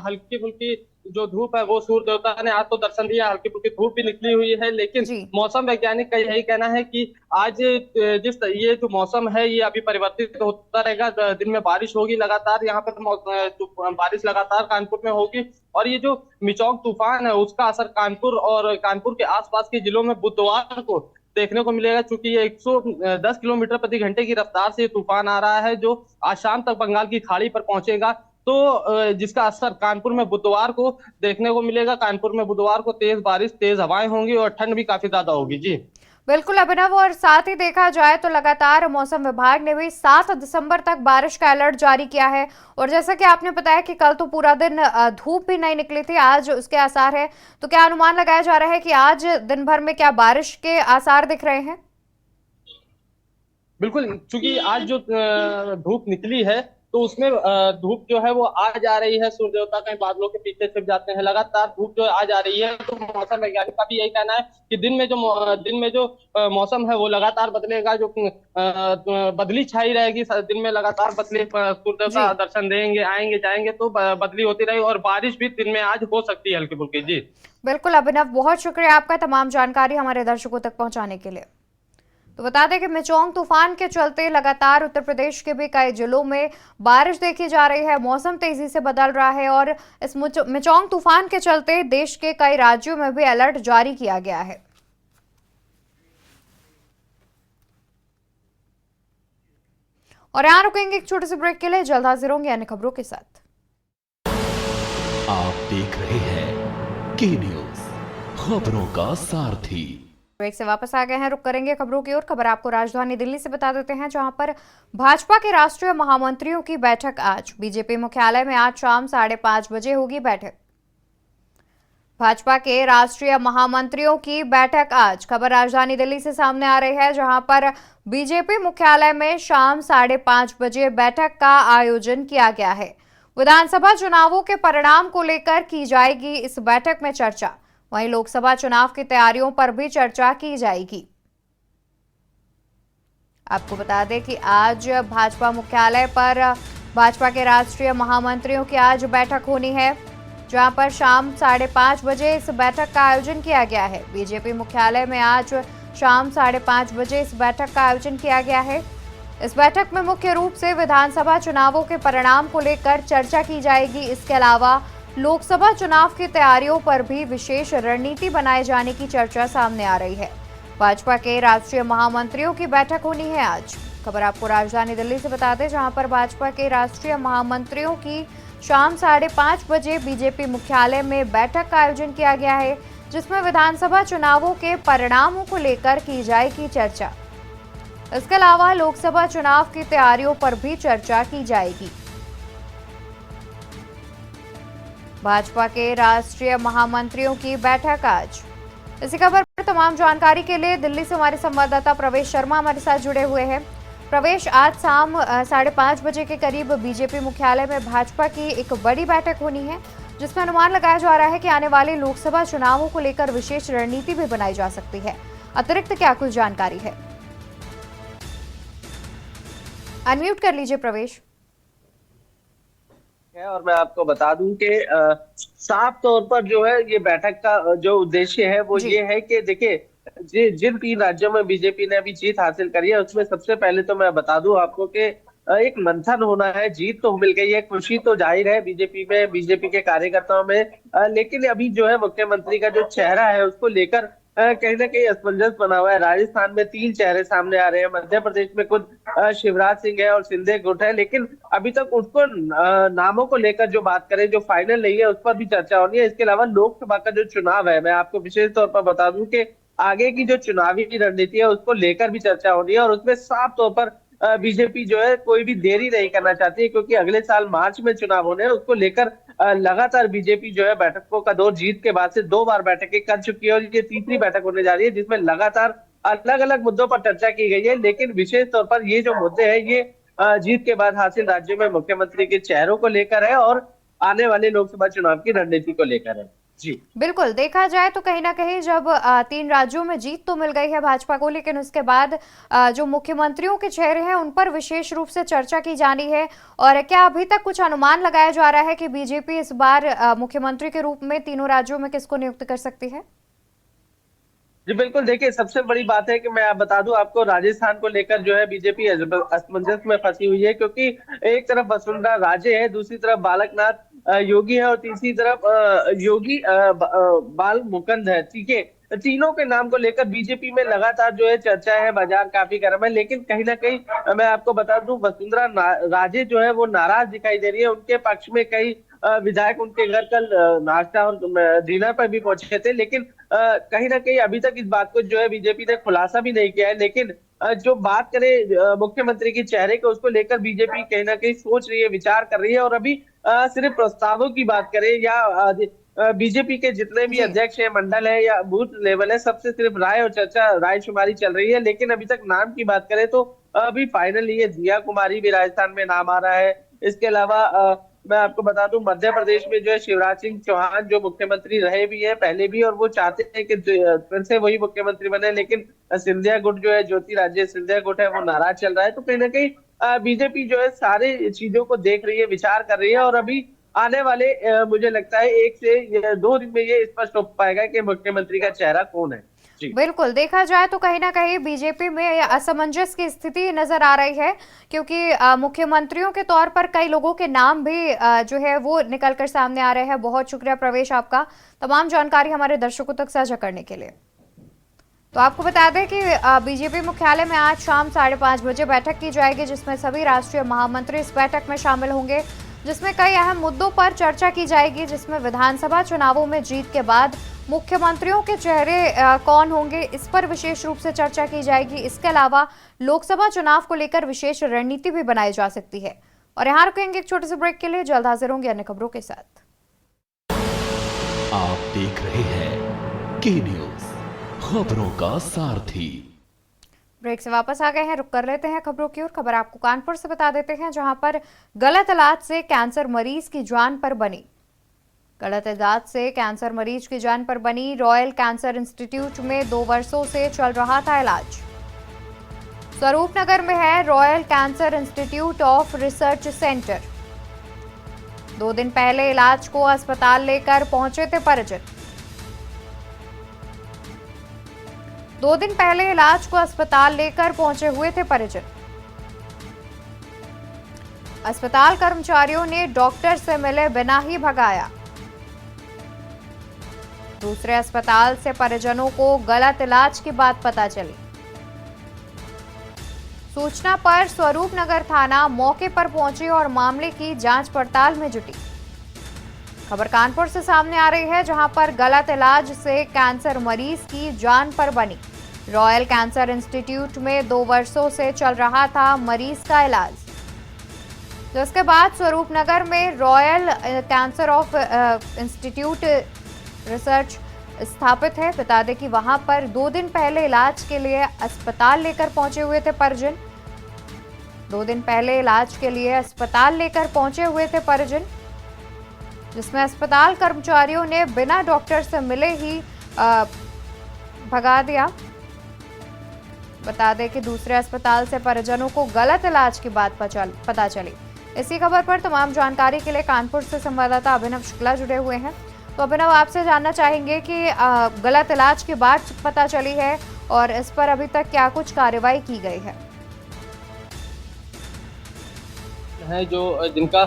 हल्की फुल्की जो धूप है वो सूर्य देवता ने आज तो दर्शन दिया, हल्की फुल्की धूप भी निकली हुई है। लेकिन जी। मौसम वैज्ञानिक का यही कहना है कि आज ये जो मौसम है ये अभी परिवर्तित होता रहेगा। दिन में बारिश होगी लगातार, यहाँ पर बारिश लगातार कानपुर में होगी, और ये जो मिचौंग तूफान है उसका असर कानपुर और कानपुर के आसपास के जिलों में बुधवार को देखने को मिलेगा। चूंकि ये 110 किलोमीटर प्रति घंटे की रफ्तार से ये तूफान आ रहा है, जो आज शाम तक बंगाल की खाड़ी पर पहुंचेगा, तो जिसका असर कानपुर में बुधवार को देखने को मिलेगा। कानपुर में बुधवार को तेज बारिश, तेज हवाएं होंगी और ठंड भी काफी ज्यादा होगी। जी बिल्कुल अभिनव, और साथ ही देखा जाए तो लगातार मौसम विभाग ने भी 7 दिसंबर तक बारिश का अलर्ट जारी किया है। और जैसा कि आपने बताया कि कल तो पूरा दिन धूप भी नहीं निकली थी, आज उसके आसार है, तो क्या अनुमान लगाया जा रहा है कि आज दिन भर में क्या बारिश के आसार दिख रहे हैं? बिल्कुल, चूंकि आज जो धूप निकली है तो उसमें धूप जो है वो आज आ रही है, सूर्य देवता कहीं बादलों के पीछे छिप जाते हैं, लगातार धूप जो आज आ रही है। तो मौसम वैज्ञानिक का भी यही कहना है कि दिन में जो मौसम है वो लगातार बदलेगा, जो बदली छाई रहेगी दिन में, लगातार बदले सूर्य देवता दर्शन देंगे, आएंगे जाएंगे, तो बदली होती रहेगी और बारिश भी दिन में आज हो सकती है हल्की फुल्की। जी बिल्कुल अभिनव, बहुत शुक्रिया आपका तमाम जानकारी हमारे दर्शकों तक पहुंचाने के लिए। तो बता दें कि मिचौंग तूफान के चलते लगातार उत्तर प्रदेश के भी कई जिलों में बारिश देखी जा रही है, मौसम तेजी से बदल रहा है, और इस मिचौंग तूफान के चलते देश के कई राज्यों में भी अलर्ट जारी किया गया है। और यहाँ रुकेंगे एक छोटे से ब्रेक के लिए, जल्द हाजिर होंगे अन्य खबरों के साथ। आप देख रहे हैं के न्यूज, खबरों का सारथी। ब्रेक से वापस आ गए हैं, रुक करेंगे खबरों की ओर। खबर आपको राजधानी दिल्ली से बता देते हैं, जहां पर भाजपा के राष्ट्रीय महामंत्रियों की बैठक आज बीजेपी मुख्यालय में आज शाम 5:30 बजे होगी बैठक। भाजपा के राष्ट्रीय महामंत्रियों की बैठक आज, खबर राजधानी दिल्ली से सामने आ रही है, जहां पर बीजेपी मुख्यालय में शाम 5:30 बजे बैठक का आयोजन किया गया है। विधानसभा चुनावों के परिणाम को लेकर की जाएगी इस बैठक में चर्चा, वहीं लोकसभा चुनाव की तैयारियों पर भी चर्चा की जाएगी। आपको बता दें कि आज भाजपा मुख्यालय पर भाजपा के राष्ट्रीय महामंत्रियों की आज बैठक होनी है, जहां पर शाम 5:30 बजे इस बैठक का आयोजन किया गया है। बीजेपी मुख्यालय में आज शाम 5:30 बजे इस बैठक का आयोजन किया गया है। इस बैठक में मुख्य रूप से विधानसभा चुनावों के परिणाम को लेकर चर्चा की जाएगी। इसके अलावा लोकसभा चुनाव की तैयारियों पर भी विशेष रणनीति बनाए जाने की चर्चा सामने आ रही है। भाजपा के राष्ट्रीय महामंत्रियों की बैठक होनी है आज। खबर आपको राजधानी दिल्ली से बता दें, जहां पर भाजपा के राष्ट्रीय महामंत्रियों की शाम 5:30 बजे बीजेपी मुख्यालय में बैठक का आयोजन किया गया है, जिसमें विधानसभा चुनावों के परिणामों को लेकर की जाएगी चर्चा। इसके अलावा लोकसभा चुनाव की तैयारियों पर भी चर्चा की जाएगी। भाजपा के राष्ट्रीय महामंत्रियों की बैठक आज। इसी खबर पर तमाम जानकारी के लिए दिल्ली से हमारे संवाददाता प्रवेश शर्मा हमारे साथ जुड़े हुए हैं। प्रवेश, आज शाम 5:30 बजे के करीब बीजेपी मुख्यालय में भाजपा की एक बड़ी बैठक होनी है, जिसमें अनुमान लगाया जा रहा है कि आने वाले लोकसभा चुनावों को लेकर विशेष रणनीति भी बनाई जा सकती है। अतिरिक्त क्या कुछ जानकारी है? अनम्यूट कर लीजिए प्रवेश। और मैं आपको बता दूं कि साफ तौर पर जो है ये बैठक का जो उद्देश्य है वो ये है कि देखिए जिन 3 राज्यों में बीजेपी ने अभी जीत हासिल करी है, उसमें सबसे पहले तो मैं बता दूं आपको कि एक मंथन होना है। जीत तो मिल गई है, खुशी तो जाहिर है बीजेपी में, बीजेपी के कार्यकर्ताओं में, लेकिन अभी जो है मुख्यमंत्री का जो चेहरा है उसको लेकर कहीं ना कहीं असमंजस बना हुआ है। राजस्थान में 3 चेहरे सामने आ रहे हैं, मध्य प्रदेश में खुद शिवराज सिंह है और शिंदे गुट है, लेकिन अभी तक उसको नामों को लेकर जो बात करें, जो फाइनल नहीं है, उस पर भी चर्चा होनी है। इसके अलावा लोकसभा का जो चुनाव है, मैं आपको विशेष तौर पर बता दूं कि आगे की जो चुनावी रणनीति है उसको लेकर भी चर्चा होनी है, और उसमें साफ तौर पर बीजेपी जो है कोई भी देरी नहीं करना चाहती है, क्योंकि अगले साल मार्च में चुनाव होने हैं। उसको लेकर लगातार बीजेपी जो है बैठकों का दौर जीत के बाद से 2 बार बैठकें कर चुकी है, और ये तीसरी बैठक होने जा रही है, जिसमें लगातार अलग अलग मुद्दों पर चर्चा की गई है। लेकिन विशेष तौर पर ये जो मुद्दे हैं ये जीत के बाद हासिल राज्यों में मुख्यमंत्री के चेहरों को लेकर है और आने वाले लोकसभा चुनाव की रणनीति को लेकर है। जी बिल्कुल, देखा जाए तो कहीं ना कहीं जब 3 राज्यों में जीत तो मिल गई है भाजपा को, लेकिन उसके बाद जो मुख्यमंत्रियों के चेहरे हैं उन पर विशेष रूप से चर्चा की जानी है। और क्या अभी तक कुछ अनुमान लगाया जा रहा है कि बीजेपी इस बार मुख्यमंत्री के रूप में तीनों राज्यों में किसको नियुक्त कर सकती है? जी बिल्कुल, देखिए सबसे बड़ी बात है कि मैं बता दूं आपको, राजस्थान को लेकर जो है बीजेपी असमंजस में फंसी हुई है, क्योंकि एक तरफ वसुंधरा राजे है, दूसरी तरफ बालकनाथ योगी है, और तीसरी तरफ योगी बाल मुकुंद है। ठीक है, तीनों के नाम को लेकर बीजेपी में लगातार जो है चर्चा है, बाजार काफी गर्म है। लेकिन कहीं ना कहीं मैं आपको बता दूं, वसुंधरा राजे जो है वो नाराज दिखाई दे रही है। उनके पक्ष में कई विधायक उनके घर कल नाश्ता और डिनर पर भी पहुंचे थे, लेकिन कहीं ना कहीं अभी तक इस बात को जो है बीजेपी ने खुलासा भी नहीं किया है। लेकिन जो बात करें मुख्यमंत्री के चेहरे को, उसको लेकर बीजेपी कहीं ना कहीं सोच रही है, विचार कर रही है। और अभी सिर्फ प्रस्तावों की बात करें या बीजेपी के जितने भी अध्यक्ष है, मंडल है या बूथ लेवल है, सबसे सिर्फ राय और चर्चा, रायशुमारी चल रही है। लेकिन अभी तक नाम की बात करें तो अभी फाइनल ये दिया कुमारी भी राजस्थान में नाम आ रहा है। इसके अलावा मैं आपको बता दूं, मध्य प्रदेश में जो है शिवराज सिंह चौहान जो मुख्यमंत्री रहे भी है पहले भी, और वो चाहते हैं कि फिर से वही मुख्यमंत्री बने। लेकिन सिंधिया गुट जो है, ज्योतिरादित्य सिंधिया गुट है, वो नाराज चल रहा है। तो कहीं ना कहीं बीजेपी जो है सारी चीजों को देख रही है, विचार कर रही है। और अभी आने वाले मुझे लगता है 1 से 2 दिन में ये स्पष्ट हो पाएगा कि मुख्यमंत्री का चेहरा कौन है। बिल्कुल, देखा जाए तो कहीं ना कहीं बीजेपी में असमंजस की स्थिति नजर आ रही है, क्योंकि मुख्यमंत्रियों के तौर पर कई लोगों के नाम भी जो है वो निकलकर सामने आ रहे हैं। बहुत शुक्रिया प्रवेश आपका तमाम जानकारी हमारे दर्शकों तक साझा करने के लिए। तो आपको बता दें कि बीजेपी मुख्यालय में आज शाम 5:30 बजे बैठक की जाएगी, जिसमें सभी राष्ट्रीय महामंत्री इस बैठक में शामिल होंगे, जिसमें कई अहम मुद्दों पर चर्चा की जाएगी, जिसमें विधानसभा चुनावों में जीत के बाद मुख्यमंत्रियों के चेहरे कौन होंगे, इस पर विशेष रूप से चर्चा की जाएगी। इसके अलावा लोकसभा चुनाव को लेकर विशेष रणनीति भी बनाई जा सकती है। और यहाँ रुकेंगे एक छोटे से ब्रेक के लिए, जल्द हाजिर होंगे अन्य खबरों के साथ। आप देख रहे हैं के न्यूज, खबरों का सारथी। ब्रेक से वापस आ गए हैं, रुक कर लेते हैं खबरों की ओर। खबर आपको कानपुर से बता देते हैं, जहां पर गलत इलाज से कैंसर मरीज की जान पर बनी। गलत इलाज से कैंसर मरीज की जान पर बनी। रॉयल कैंसर इंस्टीट्यूट में 2 वर्षों से चल रहा था इलाज। स्वरूपनगर में है royal cancer institute of research centre. 2 दिन पहले इलाज को अस्पताल लेकर पहुंचे थे परिजन। 2 दिन पहले इलाज को अस्पताल लेकर पहुंचे हुए थे परिजन। अस्पताल कर्मचारियों ने डॉक्टर से मिले बिना ही भगाया। दूसरे अस्पताल से परिजनों को गलत इलाज की बात पता चली। सूचना पर स्वरूपनगर थाना मौके पर पहुंची और मामले की जांच पड़ताल में जुटी। खबर कानपुर से सामने आ रही है, जहां पर गलत इलाज से कैंसर मरीज की जान पर बनी। रॉयल कैंसर इंस्टीट्यूट में 2 वर्षों से चल रहा था मरीज का इलाज, जिसके बाद स्वरूपनगर में royal cancer of institute research स्थापित है। बता दें कि वहां पर 2 दिन पहले इलाज के लिए अस्पताल लेकर पहुंचे हुए थे परिजन। 2 दिन पहले इलाज के लिए अस्पताल लेकर पहुंचे हुए थे परिजन, जिसमें अस्पताल कर्मचारियों ने बिना डॉक्टर से मिले ही भगा दिया। बता दें कि दूसरे अस्पताल से परिजनों को गलत इलाज की बात पता चली। इसी खबर पर तमाम जानकारी के लिए कानपुर से संवाददाता अभिनव शुक्ला जुड़े हुए हैं। तो अभिनव, आपसे जानना चाहेंगे कि गलत इलाज की बात पता चली है और इस पर अभी तक क्या कुछ कार्रवाई की गई है? जो जिनका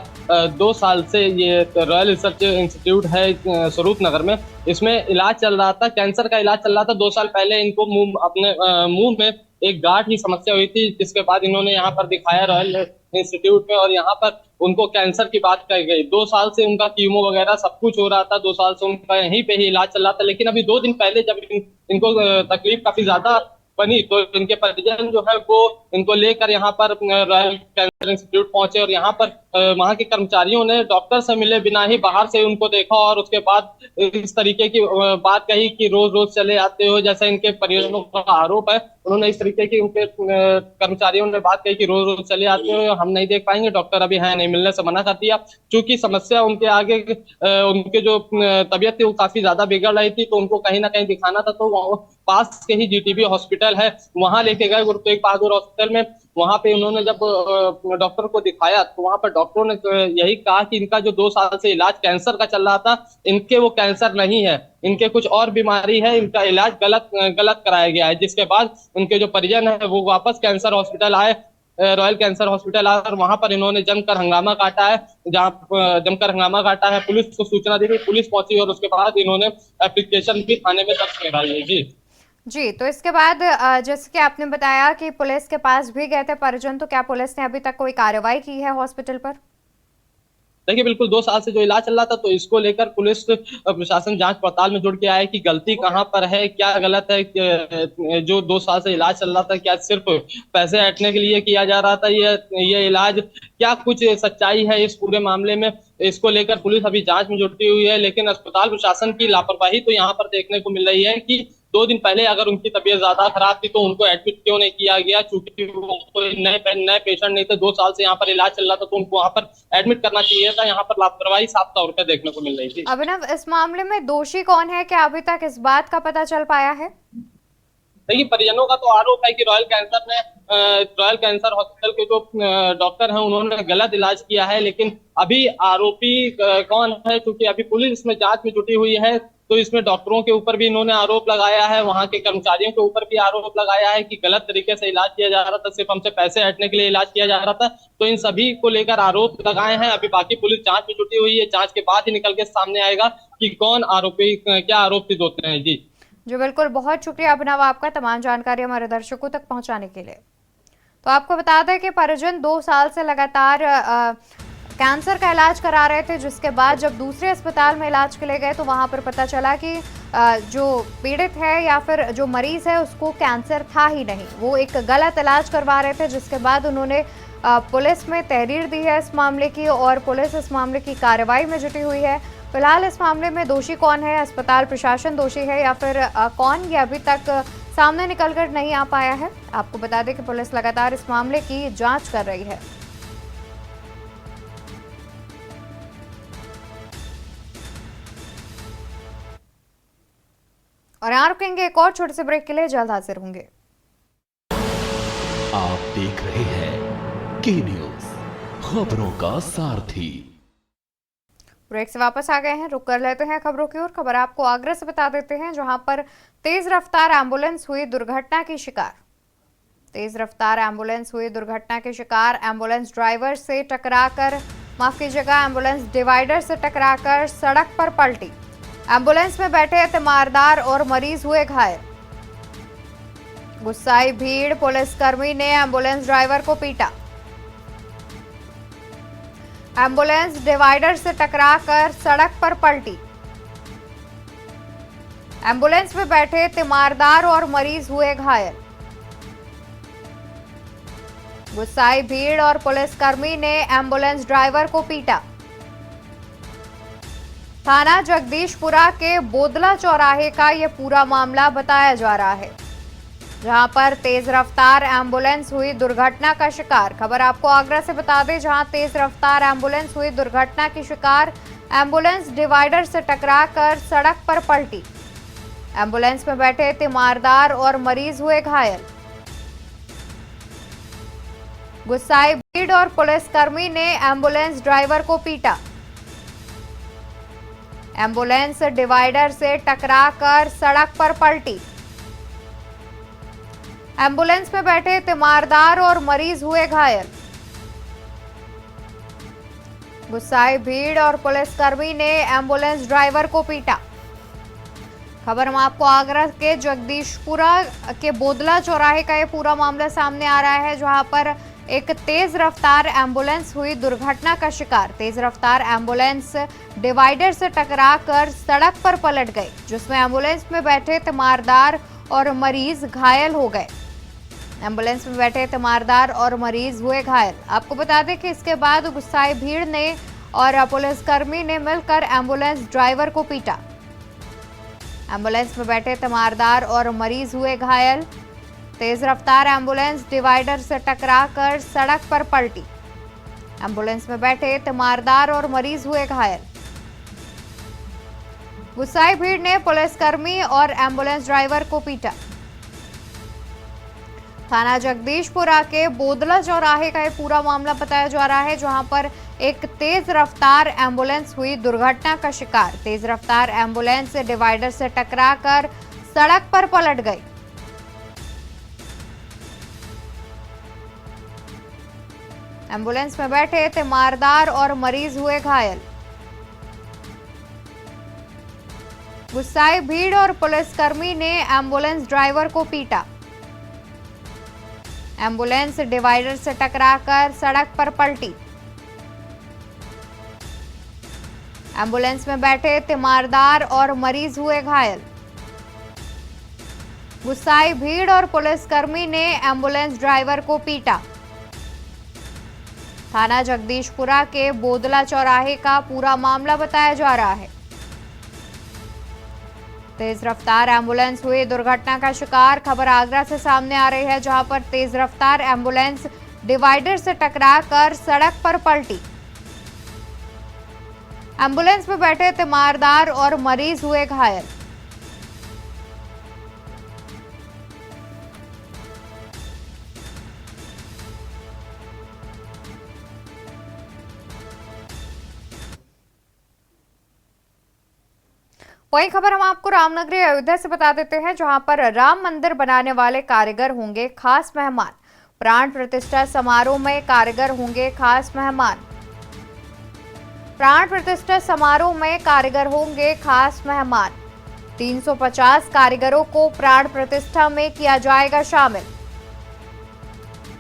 2 साल से ये रॉयल रिसर्च इंस्टीट्यूट है स्वरूपनगर में, इसमें इलाज चल रहा था, कैंसर का इलाज चल रहा था। 2 साल पहले इनको अपने मुंह में एक गांठ की समस्या हुई थी, जिसके बाद इन्होंने यहाँ पर दिखाया रॉयल इंस्टीट्यूट में, और यहाँ पर उनको कैंसर की बात कही गई। 2 साल से उनका कीमो वगैरह सब कुछ हो रहा था, 2 साल से उनका यहीं पे ही इलाज चल रहा था। लेकिन अभी 2 दिन पहले जब इनको तकलीफ काफी ज्यादा बनी, तो इनके परिजन जो है वो इनको लेकर यहाँ पर रॉयल इंस्टीट्यूट पहुंचे और यहाँ पर वहाँ के कर्मचारियों ने डॉक्टर से मिले बिना ही बाहर से उनको देखा और उसके बाद इस तरीके की बात कही कि रोज रोज चले आते हो, जैसा इनके परिजनों का आरोप है। उन्होंने इस तरीके की उनके कर्मचारियों ने बात कही कि रोज रोज चले आते हो, हम नहीं देख पाएंगे, डॉक्टर अभी है नहीं, मिलने से मना कर दिया। चूंकि समस्या उनके आगे उनके जो तबीयत थी वो काफी ज्यादा बिगड़ रही थी, तो उनको कहीं ना कहीं दिखाना था। तो पास के ही जीटीबी हॉस्पिटल है, वहां लेके गए गुरु तेग बहादुर हॉस्पिटल में। वहां पे उन्होंने जब डॉक्टर को दिखाया तो वहां पर डॉक्टरों ने यही कहा कि इनका जो 2 साल से इलाज कैंसर का चल रहा था, इनके वो कैंसर नहीं है, इनके कुछ और बीमारी है, इनका इलाज गलत कराया गया है। जिसके बाद उनके जो परिजन है वो वापस कैंसर हॉस्पिटल आए, रॉयल कैंसर हॉस्पिटल आए और वहां पर इन्होंने जमकर हंगामा काटा है। पुलिस को सूचना दी गई, पुलिस पहुंची और उसके बाद इन्होंने एप्लीकेशन भी थाने में दर्ज कराई है। जी, तो इसके बाद जैसे कि आपने बताया कि पुलिस के पास भी गए थे परिजन, तो क्या पुलिस ने अभी तक कोई कार्रवाई की है हॉस्पिटल पर? देखिए, बिल्कुल 2 साल से जो इलाज चल रहा था, तो इसको लेकर पुलिस प्रशासन जांच पड़ताल में जुड़ के आया कि गलती कहां पर है, क्या गलत है। जो 2 साल से इलाज चल रहा था, क्या सिर्फ पैसे हटने के लिए किया जा रहा था ये इलाज, क्या कुछ सच्चाई है इस पूरे मामले में, इसको लेकर पुलिस अभी जांच में जुटी हुई है। लेकिन अस्पताल प्रशासन की लापरवाही तो यहाँ पर देखने को मिल रही है कि 2 दिन पहले अगर उनकी तबीयत ज्यादा खराब थी तो उनको एडमिट क्यों नहीं किया गया, चूंकि वो कोई नए पेशेंट नहीं थे, 2 साल से यहाँ पर इलाज चल रहा था, तो उनको वहाँ पर एडमिट करना चाहिए था। यहाँ पर लापरवाही साफ तौर पर देखने को मिल रही थी। अभिनव, इस मामले में दोषी कौन है, क्या अभी तक इस बात का पता चल पाया है? देखिए, परिजनों का तो आरोप है कि रॉयल कैंसर हॉस्पिटल के जो डॉक्टर हैं उन्होंने गलत इलाज किया है। लेकिन अभी आरोपी कौन है, क्योंकि अभी पुलिस इसमें जांच में जुटी हुई है, तो इसमें डॉक्टरों के ऊपर भी इन्होंने आरोप लगाया है, वहां के कर्मचारियों के ऊपर भी आरोप लगाया है कि गलत तरीके से इलाज किया जा रहा था, सिर्फ हमसे पैसे हटने के लिए इलाज किया जा रहा था। तो इन सभी को लेकर आरोप लगाए हैं। अभी बाकी पुलिस जांच में जुटी हुई है, जांच के बाद ही निकल के सामने आएगा कि कौन आरोपी, क्या आरोपित होते हैं। जी बिल्कुल, बहुत शुक्रिया अभिनव आपका तमाम जानकारी हमारे दर्शकों तक पहुंचाने के लिए। तो आपको बता दें कि परिजन 2 साल से लगातार कैंसर का इलाज करा रहे थे, जिसके बाद जब दूसरे अस्पताल में इलाज के लिए गए तो वहां पर पता चला कि जो पीड़ित है या फिर जो मरीज है उसको कैंसर था ही नहीं, वो एक गलत इलाज करवा रहे थे। जिसके बाद उन्होंने पुलिस में तहरीर दी है इस मामले की और पुलिस इस मामले की कार्रवाई में जुटी हुई है। फिलहाल इस मामले में दोषी कौन है, अस्पताल प्रशासन दोषी है या फिर कौन, ये अभी तक सामने निकलकर नहीं आ पाया है। आपको बता दें कि पुलिस लगातार इस मामले की जांच कर रही है। और यहाँ रुकेंगे एक और छोटे से ब्रेक के लिए, जल्द हाजिर होंगे। आप देख रहे हैं की न्यूज, खबरों का सारथी। ब्रेक से वापस आ गए हैं, रुक कर लेते हैं खबरों की ओर। खबर आपको आगरा से बता देते हैं, जहां पर तेज रफ्तार एम्बुलेंस हुई दुर्घटना की शिकार। तेज रफ्तार एम्बुलेंस हुई दुर्घटना के शिकार। एम्बुलेंस ड्राइवर से टकराकर, माफ कीजिएगा, एम्बुलेंस डिवाइडर से टकराकर सड़क पर पलटी। एम्बुलेंस में बैठे तीमारदार और मरीज हुए घायल। गुस्साई भीड़, पुलिसकर्मी ने एम्बुलेंस ड्राइवर को पीटा। एम्बुलेंस डिवाइडर से टकराकर सड़क पर पलटी। एम्बुलेंस में बैठे तीमारदार और मरीज हुए घायल। गुस्साई भीड़ और पुलिसकर्मी ने एम्बुलेंस ड्राइवर को पीटा। थाना जगदीशपुरा के बोदला चौराहे का यह पूरा मामला बताया जा रहा है, जहां पर तेज रफ्तार एम्बुलेंस हुई दुर्घटना का शिकार। खबर आपको आगरा से बता दें, जहां तेज रफ्तार एम्बुलेंस हुई दुर्घटना की शिकार। एम्बुलेंस डिवाइडर से टकराकर सड़क पर पलटी। एम्बुलेंस में बैठे तीमारदार और मरीज हुए घायल। गुस्साई भीड़ और पुलिसकर्मी ने एम्बुलेंस ड्राइवर को पीटा। एम्बुलेंस डिवाइडर से टकराकर सड़क पर पलटी। एम्बुलेंस में बैठे तीमारदार और मरीज हुए घायल। गुस्साई भीड़ और पुलिसकर्मी ने एम्बुलेंस ड्राइवर को पीटा। खबर हम आपको आगरा के जगदीशपुरा के बोदला चौराहे का ये पूरा मामला सामने आ रहा है, जहां पर एक तेज रफ्तार एम्बुलेंस हुई दुर्घटना का शिकार। तेज रफ्तार एम्बुलेंस डिवाइडर से टकराकर सड़क पर पलट गई, जिसमें एम्बुलेंस में बैठे तीमारदार और मरीज घायल हो गए। एम्बुलेंस में बैठे तीमारदार और मरीज हुए घायल। आपको बता दें कि इसके बाद गुस्साई भीड़ ने और पुलिसकर्मी ने मिलकर एम्बुलेंस ड्राइवर को पीटा। एम्बुलेंस में बैठे तीमारदार और मरीज हुए घायल। तेज रफ्तार एम्बुलेंस डिवाइडर से टकराकर सड़क पर पलटी। एम्बुलेंस में बैठे तीमारदार और मरीज हुए घायल। गुस्साई भीड़ ने पुलिसकर्मी और एम्बुलेंस ड्राइवर को पीटा। थाना जगदीशपुरा के बोदला चौराहे का ये पूरा मामला बताया जा रहा है, जहां पर एक तेज रफ्तार एम्बुलेंस हुई दुर्घटना का शिकार। तेज रफ्तार एम्बुलेंस डिवाइडर से टकराकर सड़क पर पलट गई। एम्बुलेंस में बैठे तीमारदार और मरीज हुए घायल। गुस्साई भीड़ और पुलिसकर्मी ने एम्बुलेंस ड्राइवर को पीटा। एम्बुलेंस डिवाइडर से टकराकर सड़क पर पलटी। एम्बुलेंस में बैठे तीमारदार और मरीज हुए घायल। गुस्साई भीड़ और पुलिसकर्मी ने एम्बुलेंस ड्राइवर को पीटा। थाना जगदीशपुरा के बोदला चौराहे का पूरा मामला बताया जा रहा है। तेज रफ्तार एम्बुलेंस हुई दुर्घटना का शिकार। खबर आगरा से सामने आ रही है, जहां पर तेज रफ्तार एम्बुलेंस डिवाइडर से टकराकर सड़क पर पलटी। एम्बुलेंस में बैठे तीमारदार और मरीज हुए घायल। वही खबर हम आपको रामनगरी अयोध्या से बता देते हैं, जहां पर राम मंदिर बनाने वाले कारीगर होंगे खास मेहमान। प्राण प्रतिष्ठा समारोह में कारीगर होंगे खास मेहमान। प्राण प्रतिष्ठा समारोह में कारीगर होंगे खास मेहमान। 350 कारीगरों को प्राण प्रतिष्ठा में किया जाएगा शामिल।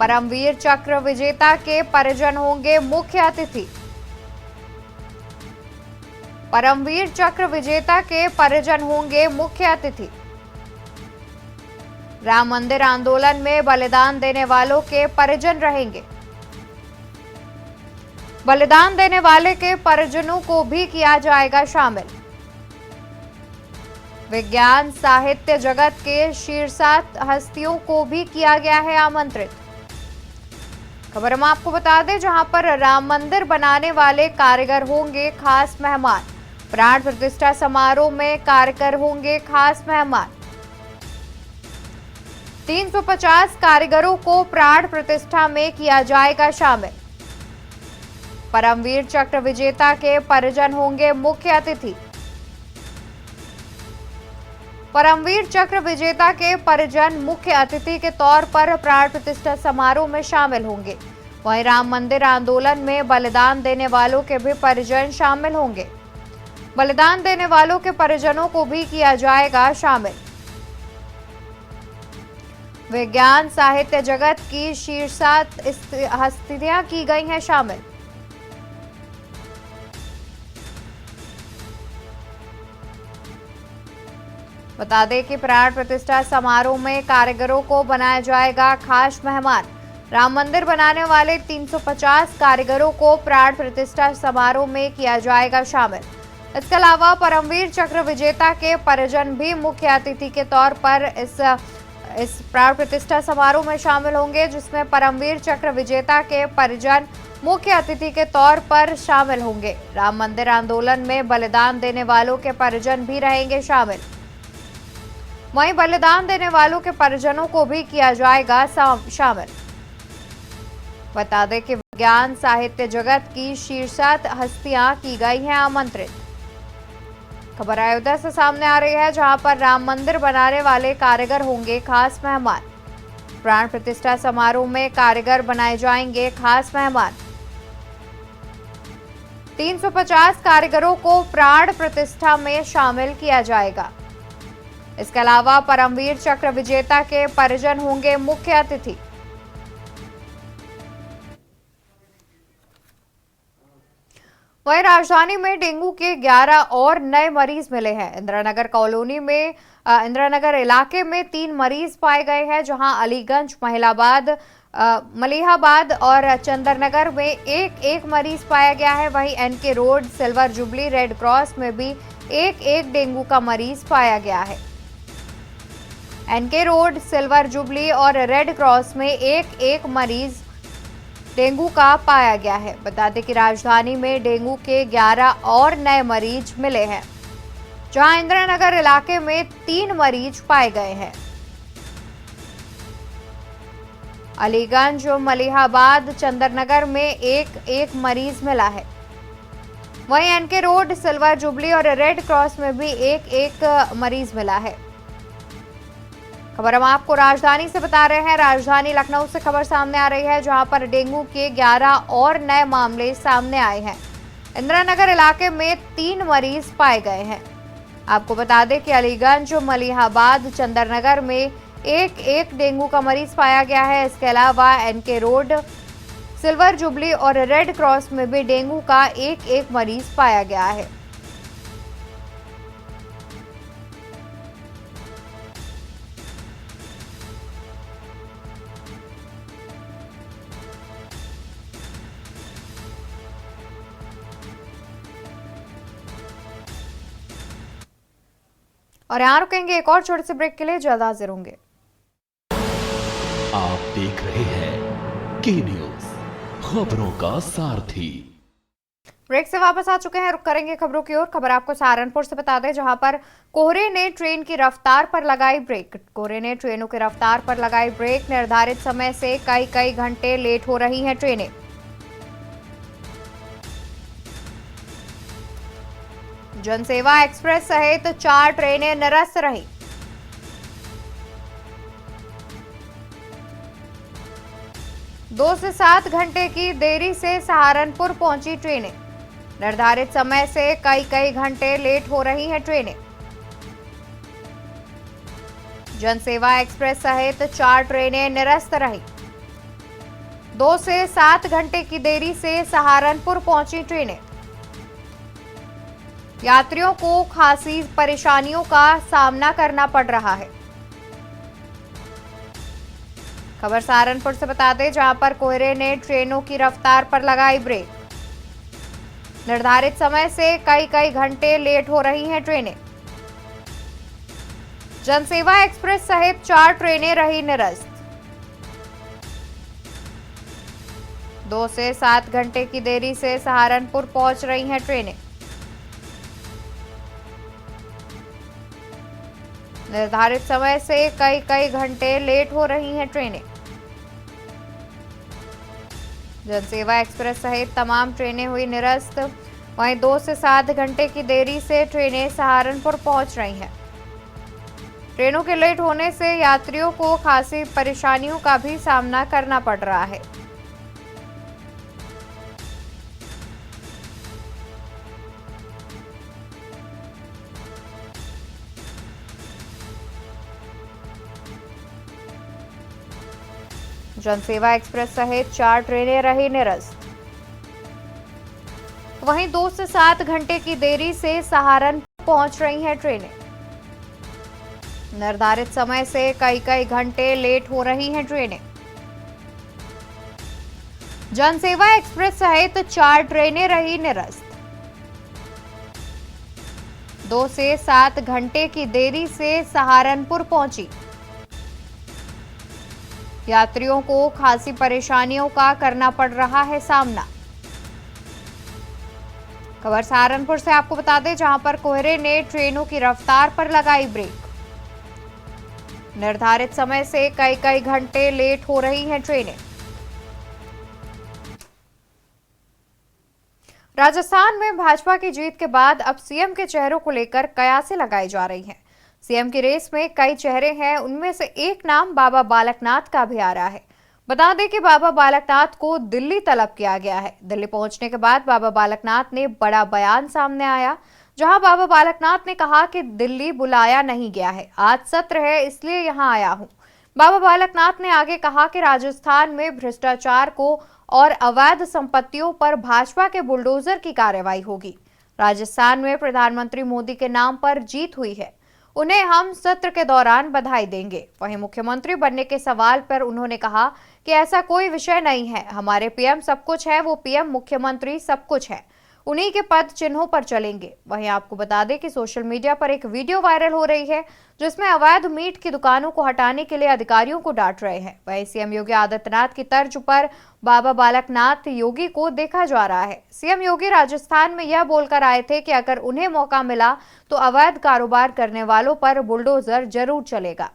परमवीर चक्र विजेता के परिजन होंगे मुख्य अतिथि। परमवीर चक्र विजेता के परिजन होंगे मुख्य अतिथि। राम मंदिर आंदोलन में बलिदान देने वालों के परिजन रहेंगे। बलिदान देने वाले के परिजनों को भी किया जाएगा शामिल। विज्ञान साहित्य जगत के शीर्षस्थ हस्तियों को भी किया गया है आमंत्रित। खबर हम आपको बता दें, जहां पर राम मंदिर बनाने वाले कारीगर होंगे खास मेहमान। प्राण प्रतिष्ठा समारोह में कारीगर होंगे खास मेहमान। 350 कारीगरों को प्राण प्रतिष्ठा में किया जाएगा शामिल। परमवीर चक्र विजेता के परिजन होंगे मुख्य अतिथि। परमवीर चक्र विजेता के परिजन मुख्य अतिथि के तौर पर प्राण प्रतिष्ठा समारोह में शामिल होंगे। वहीं राम मंदिर आंदोलन में बलिदान देने वालों के भी परिजन शामिल होंगे। बलिदान देने वालों के परिजनों को भी किया जाएगा शामिल। विज्ञान साहित्य जगत की शीर्षस्थ हस्तियां की गई हैं शामिल। बता दें कि प्राण प्रतिष्ठा समारोह में कारीगरों को बनाया जाएगा खास मेहमान। राम मंदिर बनाने वाले 350 कारीगरों को प्राण प्रतिष्ठा समारोह में किया जाएगा शामिल। इसके अलावा परमवीर चक्र विजेता के परिजन भी मुख्य अतिथि के तौर पर इस प्राण प्रतिष्ठा समारोह में शामिल होंगे, जिसमें परमवीर चक्र विजेता के परिजन मुख्य अतिथि के तौर पर शामिल होंगे। राम मंदिर आंदोलन में बलिदान देने वालों के परिजन भी रहेंगे शामिल। वहीं बलिदान देने वालों के परिजनों को भी किया जाएगा शामिल। बता दें कि विज्ञान साहित्य जगत की शीर्षस्थ हस्तियां की गई हैं आमंत्रित। खबर अयोध्या से सामने आ रही है, जहां पर राम मंदिर बनाने वाले कारीगर होंगे खास मेहमान। प्राण प्रतिष्ठा समारोह में कारीगर बनाए जाएंगे खास मेहमान। 350 कारीगरों को प्राण प्रतिष्ठा में शामिल किया जाएगा। इसके अलावा परमवीर चक्र विजेता के परिजन होंगे मुख्य अतिथि। वहीं राजधानी में डेंगू के 11 और नए मरीज मिले हैं। इंदिरानगर कॉलोनी में इंदिरानगर इलाके में 3 मरीज पाए गए हैं, जहां अलीगंज, मलिहाबाद और चंदरनगर में एक मरीज पाया गया है। वहीं N K road, Silver Jubilee, Red Cross में भी एक डेंगू का मरीज पाया गया है। एनके रोड, सिल्वर जुबली और रेड क्रॉस में एक मरीज डेंगू का पाया गया है। बता दें कि राजधानी में डेंगू के 11 और नए मरीज मिले हैं, जहां इंदिरानगर इलाके में 3 मरीज पाए गए हैं। अलीगंज, मलिहाबाद, चंदरनगर में एक मरीज मिला है। वहीं एनके रोड, सिल्वर जुबली और रेड क्रॉस में भी एक मरीज मिला है। खबर हम आपको राजधानी से बता रहे हैं। राजधानी लखनऊ से खबर सामने आ रही है, जहां पर डेंगू के 11 और नए मामले सामने आए हैं। इंदिरानगर इलाके में 3 मरीज पाए गए हैं। आपको बता दें कि अलीगंज, मलिहाबाद, चंदरनगर में एक डेंगू का मरीज पाया गया है। इसके अलावा एनके रोड, सिल्वर जुबली और रेड क्रॉस में भी डेंगू का एक मरीज पाया गया है। और यहाँ रुकेंगे एक और छोटे से ब्रेक के लिए, जल्द हाजिर होंगे। आप देख रहे हैं के न्यूज, खबरों का सारथी। ब्रेक से वापस आ चुके हैं, रुक करेंगे खबरों की ओर। खबर आपको सहारनपुर से बता दें, जहां पर कोहरे ने ट्रेन की रफ्तार पर लगाई ब्रेक। कोहरे ने ट्रेनों की रफ्तार पर लगाई ब्रेक। निर्धारित समय से कई घंटे लेट हो रही हैं ट्रेनें। जनसेवा एक्सप्रेस सहित 4 ट्रेनें निरस्त रही। दो से 7 घंटे की देरी से सहारनपुर पहुंची ट्रेनें। निर्धारित समय से कई घंटे लेट हो रही हैं ट्रेनें। जनसेवा एक्सप्रेस सहित 4 ट्रेनें निरस्त रही। 2 से 7 घंटे की देरी से सहारनपुर पहुंची ट्रेनें। यात्रियों को खासी परेशानियों का सामना करना पड़ रहा है। खबर सहारनपुर से बता दें, जहां पर कोहरे ने ट्रेनों की रफ्तार पर लगाई ब्रेक। निर्धारित समय से कई घंटे लेट हो रही हैं ट्रेनें। जनसेवा एक्सप्रेस सहित 4 ट्रेनें रही निरस्त। 2 से 7 घंटे की देरी से सहारनपुर पहुंच रही हैं ट्रेनें। निर्धारित समय से कई घंटे लेट हो रही हैं ट्रेनें। जनसेवा एक्सप्रेस सहित तमाम ट्रेनें हुई निरस्त। वहीं 2 से 7 घंटे की देरी से ट्रेनें सहारनपुर पहुंच रही हैं। ट्रेनों के लेट होने से यात्रियों को खासी परेशानियों का भी सामना करना पड़ रहा है। जनसेवा एक्सप्रेस सहित 4 ट्रेनें रही निरस्त। वहीं 2 से 7 घंटे की देरी से सहारनपुर पहुंच रही हैं ट्रेनें। निर्धारित समय से कई घंटे लेट हो रही हैं ट्रेनें। जनसेवा एक्सप्रेस सहित 4 ट्रेनें रही निरस्त। 2 से 7 घंटे की देरी से सहारनपुर पहुंची। यात्रियों को खासी परेशानियों का करना पड़ रहा है सामना। खबर सहारनपुर से आपको बता दें, जहां पर कोहरे ने ट्रेनों की रफ्तार पर लगाई ब्रेक। निर्धारित समय से कई घंटे लेट हो रही हैं ट्रेनें। राजस्थान में भाजपा की जीत के बाद अब सीएम के चेहरों को लेकर कयासें लगाई जा रही हैं। सीएम की रेस में कई चेहरे हैं, उनमें से एक नाम बाबा बालकनाथ का भी आ रहा है। बता दें कि बाबा बालकनाथ को दिल्ली तलब किया गया है। दिल्ली पहुंचने के बाद बाबा बालकनाथ ने बड़ा बयान सामने आया, जहां बाबा बालकनाथ ने कहा कि दिल्ली बुलाया नहीं गया है, आज सत्र है इसलिए यहां आया हूं। बाबा बालकनाथ ने आगे कहा कि राजस्थान में भ्रष्टाचार को और अवैध संपत्तियों पर भाजपा के बुलडोजर की कार्रवाई होगी। राजस्थान में प्रधानमंत्री मोदी के नाम पर जीत हुई है, उन्हें हम सत्र के दौरान बधाई देंगे। वहीं मुख्यमंत्री बनने के सवाल पर उन्होंने कहा कि ऐसा कोई विषय नहीं है, हमारे पीएम सब कुछ है, वो पीएम मुख्यमंत्री सब कुछ है, उन्हीं के पद चिन्हों पर चलेंगे। वहीं आपको बता दें कि सोशल मीडिया पर एक वीडियो वायरल हो रही है जिसमें अवैध मीट की दुकानों को हटाने के लिए अधिकारियों को डांट रहे हैं। वहीं सीएम योगी आदित्यनाथ की तर्ज पर बाबा बालकनाथ योगी को देखा जा रहा है। सीएम योगी राजस्थान में यह बोलकर आए थे कि अगर उन्हें मौका मिला तो अवैध कारोबार करने वालों पर बुलडोजर जरूर चलेगा।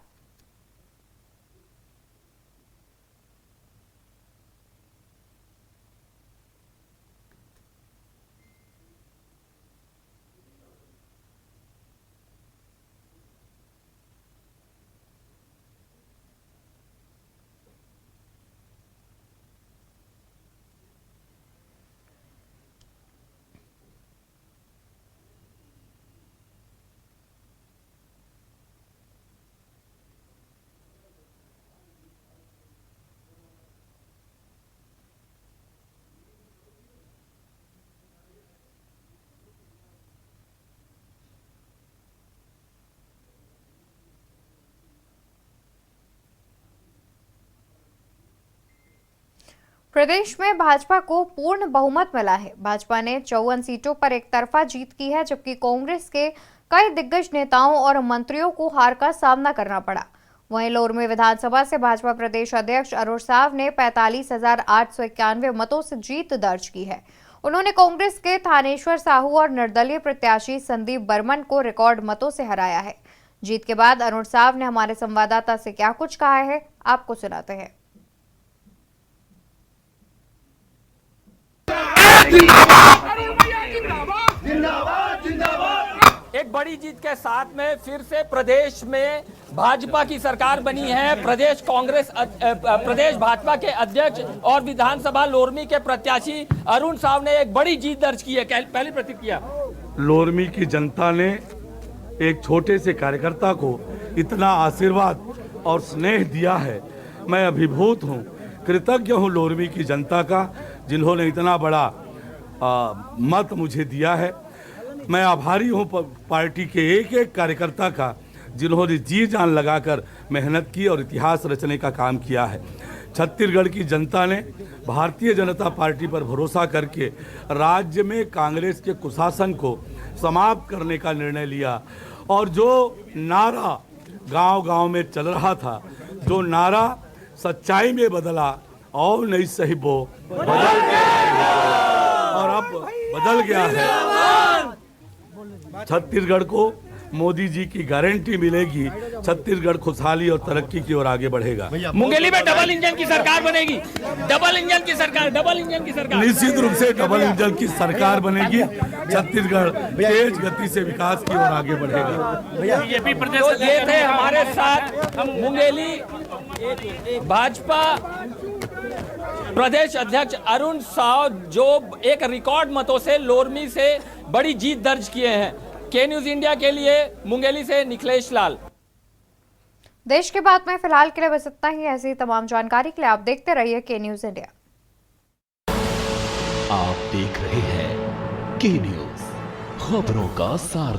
प्रदेश में भाजपा को पूर्ण बहुमत मिला है। भाजपा ने 54 सीटों पर एक तरफा जीत की है, जबकि कांग्रेस के कई दिग्गज नेताओं और मंत्रियों को हार का सामना करना पड़ा। वहीं लोरमी विधानसभा से भाजपा प्रदेश अध्यक्ष अरुण साव ने 45,891 मतों से जीत दर्ज की है। उन्होंने कांग्रेस के थानेश्वर साहू और निर्दलीय प्रत्याशी संदीप बर्मन को रिकॉर्ड मतों से हराया है। जीत के बाद अरुण साव ने हमारे संवाददाता से क्या कुछ कहा है, आपको सुनाते हैं। एक बड़ी जीत के साथ में फिर से प्रदेश में भाजपा की सरकार बनी है। प्रदेश भाजपा के अध्यक्ष और विधानसभा लोरमी के प्रत्याशी अरुण साव ने एक बड़ी जीत दर्ज की है। पहली प्रतिक्रिया। लोरमी की जनता ने एक छोटे से कार्यकर्ता को इतना आशीर्वाद और स्नेह दिया है, मैं अभिभूत हूँ। कृतज्ञ हूँ लोरमी की जनता का, जिन्होंने इतना बड़ा मत मुझे दिया है। मैं आभारी हूँ पार्टी के एक एक कार्यकर्ता का, जिन्होंने जी जान लगाकर मेहनत की और इतिहास रचने का काम किया है। छत्तीसगढ़ की जनता ने भारतीय जनता पार्टी पर भरोसा करके राज्य में कांग्रेस के कुशासन को समाप्त करने का निर्णय लिया, और जो नारा गांव-गांव में चल रहा था, जो नारा सच्चाई में बदला और नहीं सही वो बदल गया, और अब बदल गया है। छत्तीसगढ़ को मोदी जी की गारंटी मिलेगी, छत्तीसगढ़ खुशहाली और तरक्की की ओर आगे बढ़ेगा। मुंगेली में डबल इंजन की सरकार बनेगी। डबल इंजन की सरकार निश्चित रूप से डबल इंजन की सरकार बनेगी। छत्तीसगढ़ तेज गति से विकास की ओर आगे बढ़ेगा। बीजेपी प्रदेश तो ये थे हमारे साथ मुंगेली भाजपा प्रदेश अध्यक्ष अरुण साव, जो एक रिकॉर्ड मतों से लोरमी से बड़ी जीत दर्ज किए हैं। के न्यूज इंडिया के लिए मुंगेली से निखिलेश लाल। देश के बाद में फिलहाल के लिए बस इतना ही। ऐसी तमाम जानकारी के लिए आप देखते रहिए के न्यूज इंडिया। आप देख रहे हैं के न्यूज, खबरों का सार।